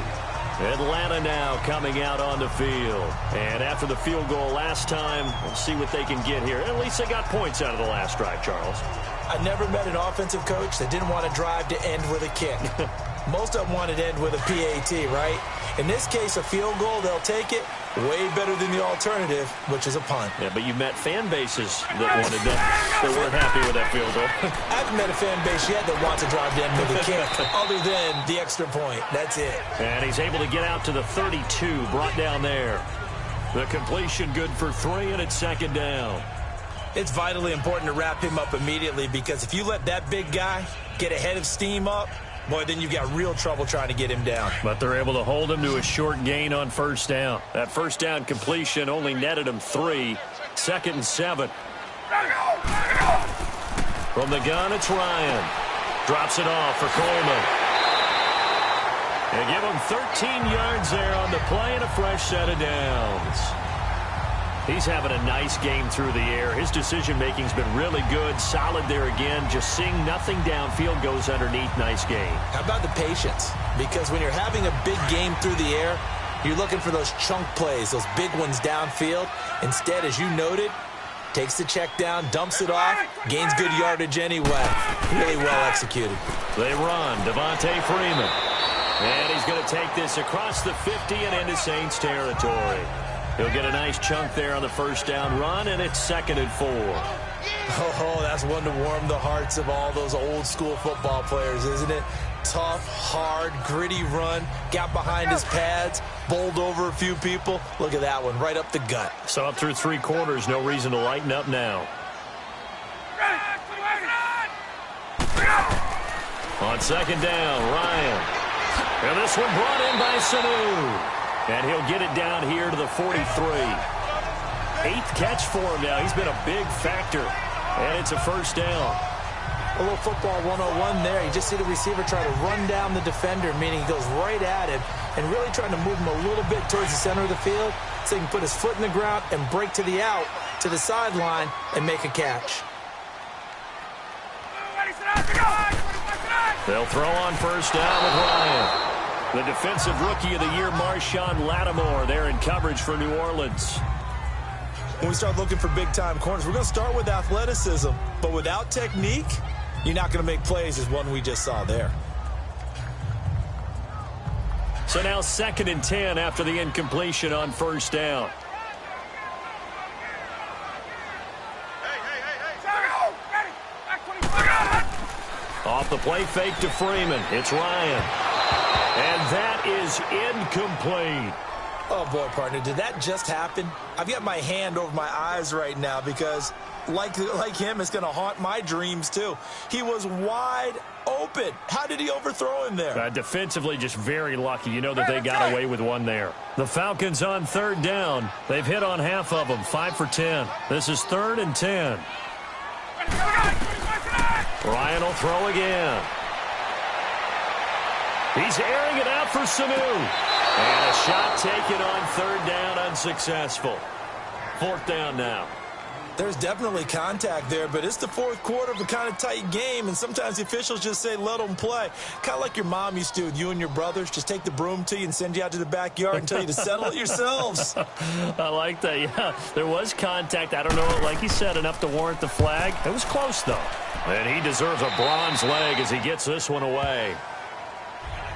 Atlanta now coming out on the field. And after the field goal last time, we'll see what they can get here. At least they got points out of the last drive, Charles. I never met an offensive coach that didn't want to drive to end with a kick. Most of them wanted to end with a PAT, right? In this case, a field goal, they'll take it. Way better than the alternative, which is a punt. Yeah, but you met fan bases that wanted that weren't happy with that field goal. I haven't met a fan base yet that wants to drive to end with a kick, other than the extra point. That's it. And he's able to get out to the 32, brought down there. The completion good for 3, and it's 2nd down. It's vitally important to wrap him up immediately, because if you let that big guy get ahead of steam up, boy, then you've got real trouble trying to get him down. But they're able to hold him to a short gain on 1st down. That 1st down completion only netted him 3. 2nd and 7. From the gun, it's Ryan. Drops it off for Coleman. And give him 13 yards there on the play and a fresh set of downs. He's having a nice game through the air. His decision-making's been really good. Solid there again. Just seeing nothing downfield goes underneath. Nice game. How about the patience? Because when you're having a big game through the air, you're looking for those chunk plays, those big ones downfield. Instead, as you noted, takes the check down, dumps it off, gains good yardage anyway. Really well executed. They run. Devontae Freeman. And he's going to take this across the 50 and into Saints territory. He'll get a nice chunk there on the 1st down run, and it's 2nd and 4. Oh, that's one to warm the hearts of all those old-school football players, isn't it? Tough, hard, gritty run, got behind his pads, bowled over a few people. Look at that one, right up the gut. So up through 3 quarters, no reason to lighten up now. On 2nd down, Ryan. And this one brought in by Sanu. And he'll get it down here to the 43. 8th catch for him now. He's been a big factor. And it's a 1st down. A little football 101 there. You just see the receiver try to run down the defender, meaning he goes right at him and really trying to move him a little bit towards the center of the field so he can put his foot in the ground and break to the out, to the sideline, and make a catch. They'll throw on 1st down with Ryan. The defensive rookie of the year, Marshawn Lattimore, there in coverage for New Orleans. When we start looking for big-time corners, we're going to start with athleticism. But without technique, you're not going to make plays as one we just saw there. So now 2nd and 10 after the incompletion on 1st down. The play fake to Freeman. It's Ryan. And that is incomplete. Oh, boy, partner, did that just happen? I've got my hand over my eyes right now because, like him, it's going to haunt my dreams, too. He was wide open. How did he overthrow him there? Defensively, just very lucky. You know that they got away with one there. The Falcons on third down. They've hit on half of them, 5 for 10. This is 3rd and 10. Ryan will throw again. He's airing it out for Sanu. And a shot taken on 3rd down, unsuccessful. 4th down now. There's definitely contact there, but it's the 4th quarter of a kind of tight game, and sometimes the officials just say, let them play. Kind of like your mom used to with you and your brothers. Just take the broom to you and send you out to the backyard and tell you to settle it yourselves. I like that, yeah. There was contact. I don't know, like you said, enough to warrant the flag. It was close, though. And he deserves a bronze leg as he gets this one away.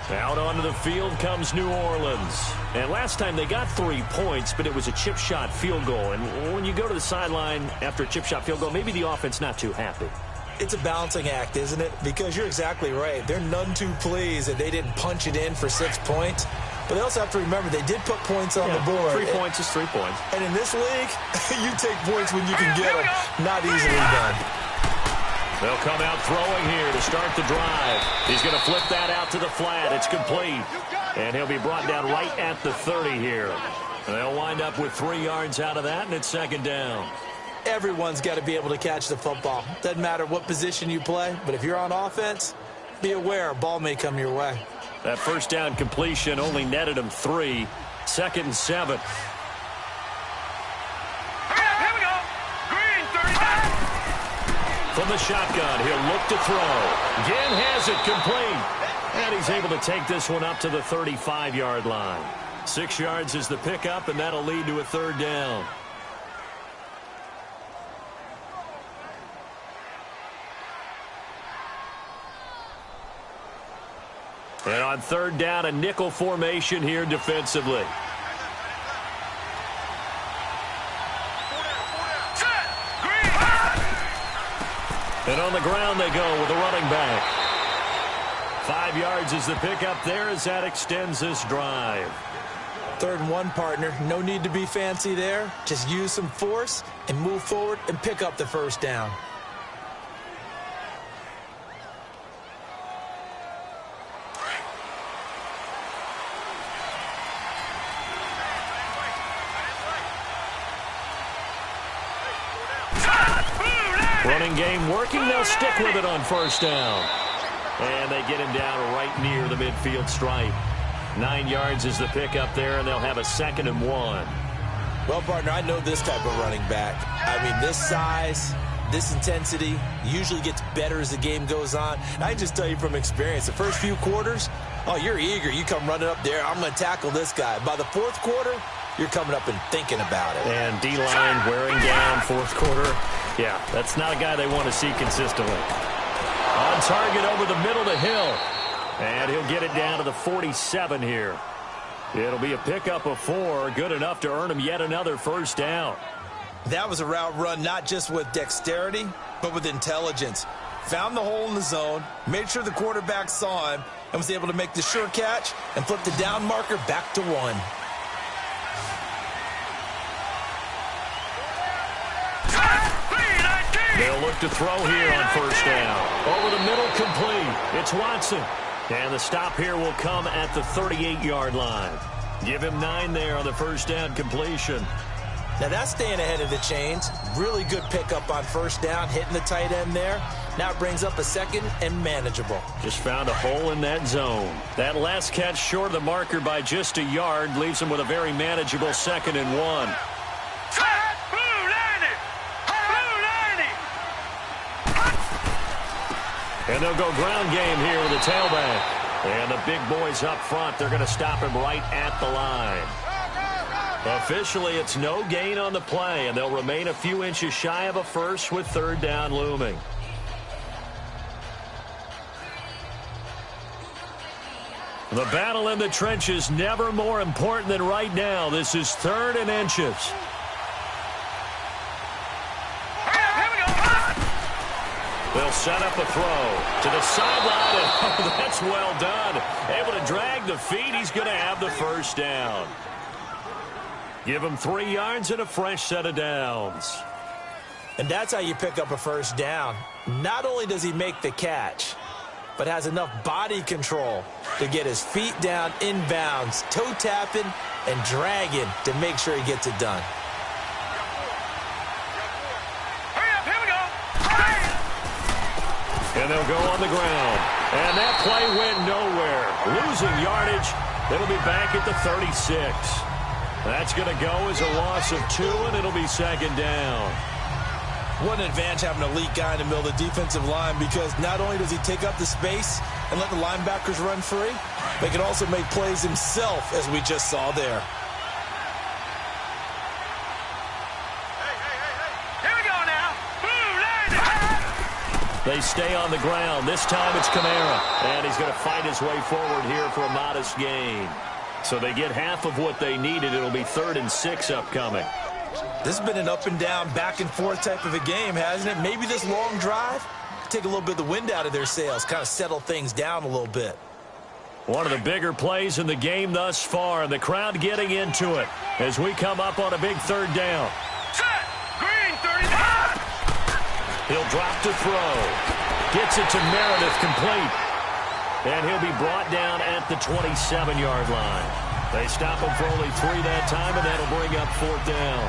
Out onto the field comes New Orleans. And last time they got 3 points, but it was a chip shot field goal. And when you go to the sideline after a chip shot field goal, maybe the offense not too happy. It's a balancing act, isn't it? Because you're exactly right. They're none too pleased that they didn't punch it in for 6 points. But they also have to remember they did put points on the board. 3 points is 3 points. And in this league, you take points when you can get them. Not easily done. They'll come out throwing here to start the drive. He's going to flip that out to the flat. It's complete. And he'll be brought down right at the 30 here. And they'll wind up with 3 yards out of that, and it's 2nd down. Everyone's got to be able to catch the football. Doesn't matter what position you play, but if you're on offense, be aware a ball may come your way. That 1st down completion only netted him 3. 2nd and 7. From the shotgun, he'll look to throw. Again has it complete. And he's able to take this one up to the 35-yard line. 6 yards is the pickup, and that'll lead to a 3rd down. And on 3rd down, a nickel formation here defensively. And on the ground they go with a running back. 5 yards is the pickup there as that extends this drive. 3rd and 1, partner. No need to be fancy there. Just use some force and move forward and pick up the 1st down. Running game working. They'll stick with it on 1st down. And they get him down right near the midfield stripe. 9 yards is the pickup there, and they'll have a 2nd and 1. Well, partner, I know this type of running back. I mean, this size, this intensity usually gets better as the game goes on. And I just tell you from experience, the first few quarters, oh, you're eager. You come running up there. I'm going to tackle this guy. By the 4th quarter, you're coming up and thinking about it. And D-line wearing down 4th quarter. Yeah, that's not a guy they want to see consistently. On target over the middle to Hill. And he'll get it down to the 47 here. It'll be a pickup of 4. Good enough to earn him yet another 1st down. That was a route run not just with dexterity, but with intelligence. Found the hole in the zone, made sure the quarterback saw him, and was able to make the sure catch and flip the down marker back to 1. They'll look to throw here on 1st down. Over the middle, complete. It's Watson. And the stop here will come at the 38-yard line. Give him 9 there on the 1st down completion. Now that's staying ahead of the chains. Really good pickup on 1st down, hitting the tight end there. Now it brings up a 2nd and manageable. Just found a hole in that zone. That last catch short of the marker by just a yard leaves him with a very manageable 2nd and 1. And they'll go ground game here with the tailback. And the big boys up front, they're going to stop him right at the line. Officially, it's no gain on the play, and they'll remain a few inches shy of a 1st with 3rd down looming. The battle in the trenches never more important than right now. This is 3rd and inches. They'll set up a throw to the sideline. Oh, that's well done. Able to drag the feet. He's going to have the first down. Give him 3 yards and a fresh set of downs. And that's how you pick up a first down. Not only does he make the catch, but has enough body control to get his feet down inbounds, toe tapping and dragging to make sure he gets it done. Hurry up, here we go. And they'll go on the ground. And that play went nowhere. Losing yardage. It'll be back at the 36. That's going to go as a loss of 2, and it'll be second down. What an advantage having an elite guy in the middle of the defensive line, because not only does he take up the space and let the linebackers run free, but he can also make plays himself, as we just saw there. Here we go now. They stay on the ground. This time it's Kamara, and he's going to fight his way forward here for a modest gain. So they get half of what they needed. It'll be 3rd and 6 upcoming. This has been an up-and-down, back-and-forth type of a game, hasn't it? Maybe this long drive could take a little bit of the wind out of their sails, kind of settle things down a little bit. One of the bigger plays in the game thus far, and the crowd getting into it as we come up on a big 3rd down. Set. Green, 35. He'll drop to throw. Gets it to Meredith complete. And he'll be brought down at the 27-yard line. They stop him for only 3 that time, and that'll bring up 4th down.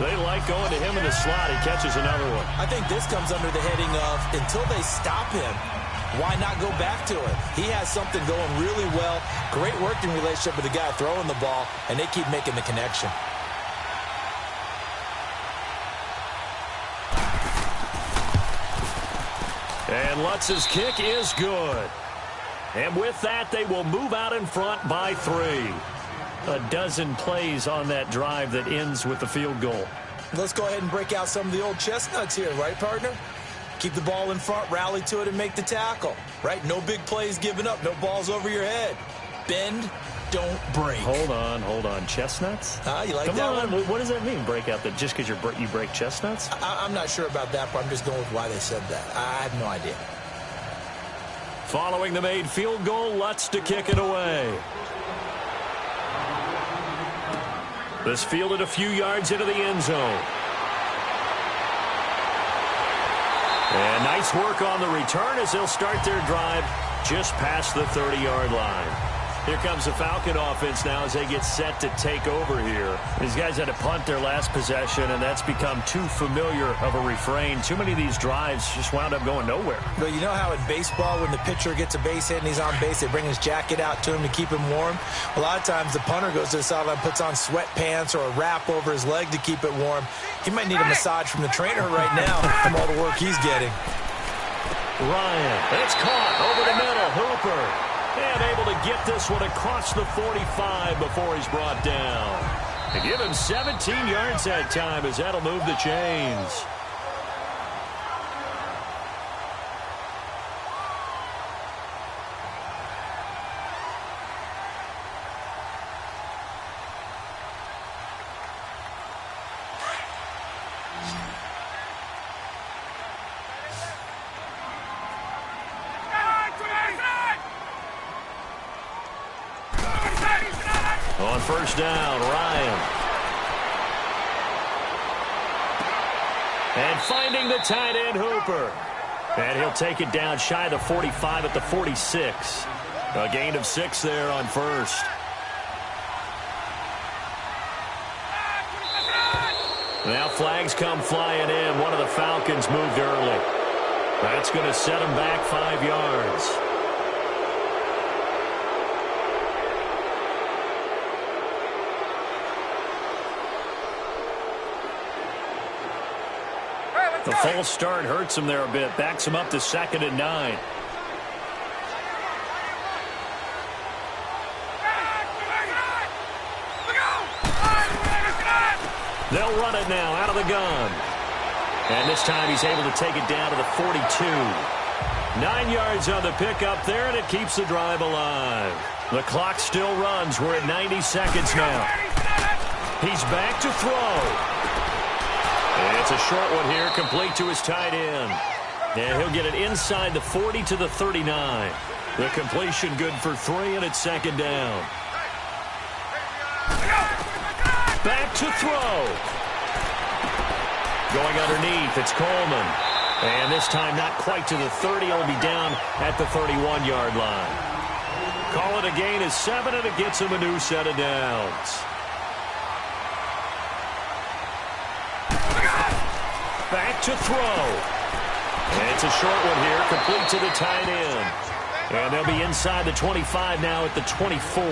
They like going to him in the slot. He catches another one. I think this comes under the heading of, until they stop him, why not go back to it? He has something going really well. Great working relationship with the guy throwing the ball, and they keep making the connection. And Lutz's kick is good. And with that, they will move out in front by 3. A dozen plays on that drive that ends with the field goal. Let's go ahead and break out some of the old chestnuts here, right, partner? Keep the ball in front, rally to it, and make the tackle, right? No big plays given up, no balls over your head. Bend, don't break. Hold on. Chestnuts? You like Come that on. one? What does that mean, break out? That just because you break chestnuts? I'm not sure about that, but I'm just going with why they said that. I have no idea. Following the made field goal, Lutz to kick it away. This fielded a few yards into the end zone. And nice work on the return as they'll start their drive just past the 30-yard line. Here comes the Falcon offense now as they get set to take over here. These guys had to punt their last possession, and that's become too familiar of a refrain. Too many of these drives just wound up going nowhere. But you know how in baseball, when the pitcher gets a base hit and he's on base, they bring his jacket out to him to keep him warm? A lot of times the punter goes to the sideline, puts on sweatpants or a wrap over his leg to keep it warm. He might need a massage from the trainer right now from all the work he's getting. Ryan, it's caught over the middle. Hooper. And able to get this one across the 45 before he's brought down. They give him 17 yards that time as that'll move the chains. On first down, Ryan. And finding the tight end, Hooper. And he'll take it down shy of the 45 at the 46. A gain of 6 there on first. Now flags come flying in. One of the Falcons moved early. That's going to set him back 5 yards. The false start hurts him there a bit. Backs him up to 2nd and 9. They'll run it now out of the gun. And this time he's able to take it down to the 42. 9 yards on the pickup there, and it keeps the drive alive. The clock still runs. We're at 90 seconds now. He's back to throw. And it's a short one here, complete to his tight end. And he'll get it inside the 40 to the 39. The completion good for 3, and it's second down. Back to throw. Going underneath, it's Coleman. And this time not quite to the 30. He'll be down at the 31-yard line. Call it a gain of 7, and it gets him a new set of downs. Back to throw. And it's a short one here, complete to the tight end. And they'll be inside the 25 now at the 24.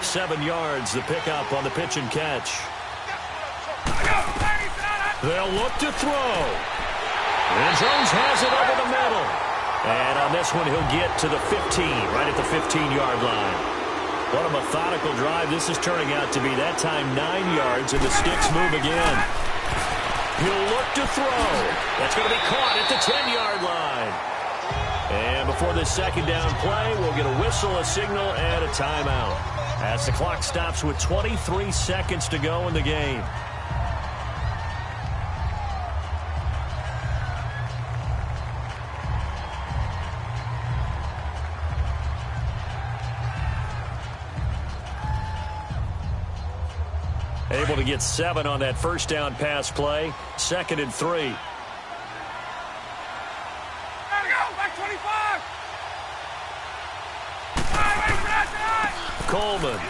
7 yards, the pickup on the pitch and catch. They'll look to throw. And Jones has it over the middle. And on this one, he'll get to the 15, right at the 15-yard line. What a methodical drive this is turning out to be. That time 9 yards, and the sticks move again. He'll look to throw. That's going to be caught at the 10-yard line. And before this second down play, we'll get a whistle, a signal, and a timeout as the clock stops with 23 seconds to go in the game. Able to get 7 on that first down pass play. 2nd and 3. Coleman.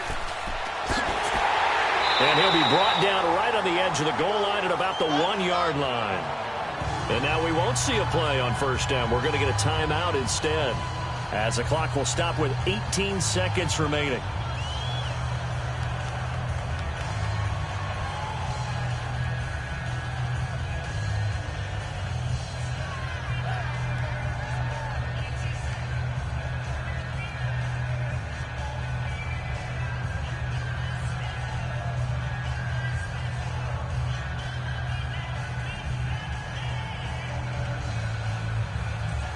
And he'll be brought down right on the edge of the goal line at about the 1-yard line. And now we won't see a play on first down. We're going to get a timeout instead, as the clock will stop with 18 seconds remaining.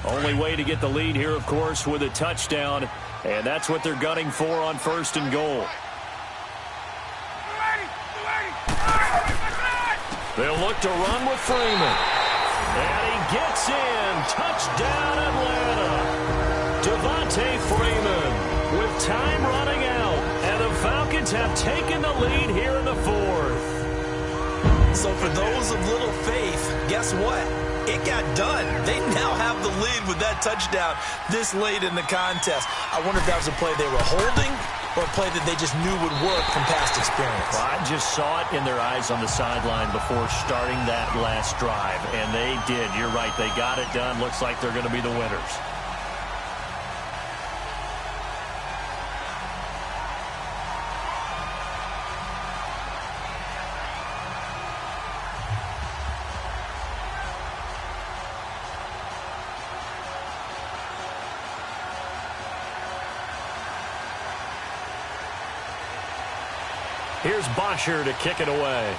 Only way to get the lead here, of course, with a touchdown, and that's what they're gunning for on 1st and goal. They'll look to run with Freeman. And he gets in. Touchdown, Atlanta. Devontae Freeman with time running out, and the Falcons have taken the lead here in the 4th. So for those of little faith, guess what? It got done. They now have the lead with that touchdown this late in the contest. I wonder if that was a play they were holding or a play that they just knew would work from past experience. Well, I just saw it in their eyes on the sideline before starting that last drive, and they did. You're right. They got it done. Looks like they're going to be the winners. Here's Bosher to kick it away.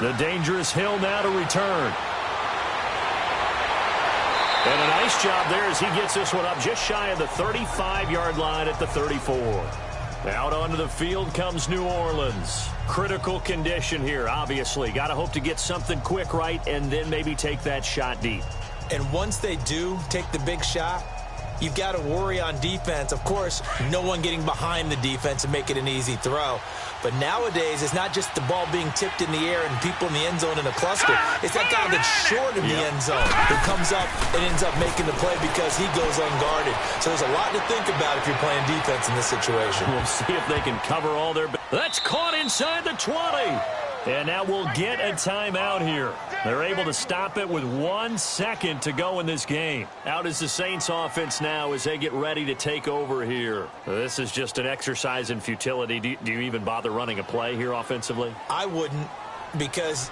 The dangerous Hill now to return. And a nice job there as he gets this one up just shy of the 35-yard line at the 34. Out onto the field comes New Orleans. Critical condition here, obviously. Got to hope to get something quick right and then maybe take that shot deep. And once they do take the big shot, you've got to worry on defense. Of course, no one getting behind the defense and make it an easy throw. But nowadays, it's not just the ball being tipped in the air and people in the end zone in a cluster. It's that guy that's short of the end zone who comes up and ends up making the play because he goes unguarded. So there's a lot to think about if you're playing defense in this situation. We'll see if they can cover all their... That's caught inside the 20. And now we'll get a timeout here. They're able to stop it with 1 second to go in this game. Out is the Saints offense now as they get ready to take over here. This is just an exercise in futility. Do you even bother running a play here offensively? I wouldn't, because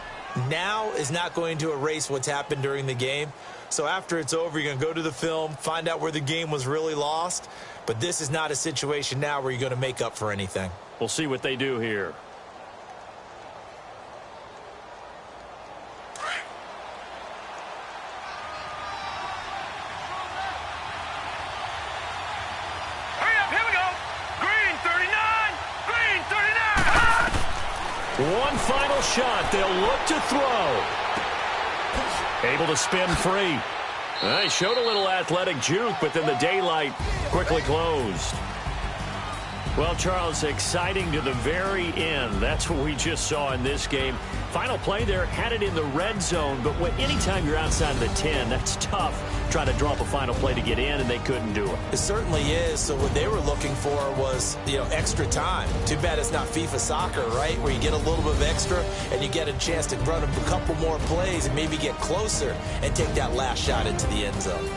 now is not going to erase what's happened during the game. So after it's over, you're going to go to the film, find out where the game was really lost. But this is not a situation now where you're going to make up for anything. We'll see what they do here. One final shot. They'll look to throw. Able to spin free. He showed a little athletic juke, but then the daylight quickly closed. Well, Charles, exciting to the very end. That's what we just saw in this game. Final play there, had it in the red zone, but anytime you're outside of the 10, that's tough. Trying to drop a final play to get in, and they couldn't do it. It certainly is. So what they were looking for was, extra time. Too bad it's not FIFA soccer, right, where you get a little bit of extra and you get a chance to run a couple more plays and maybe get closer and take that last shot into the end zone.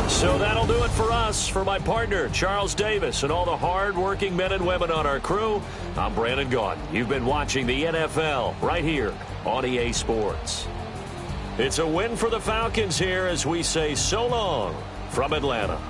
So that'll do it for us. For my partner, Charles Davis, and all the hard-working men and women on our crew, I'm Brandon Gaudin. You've been watching the NFL right here on EA Sports. It's a win for the Falcons here as we say so long from Atlanta.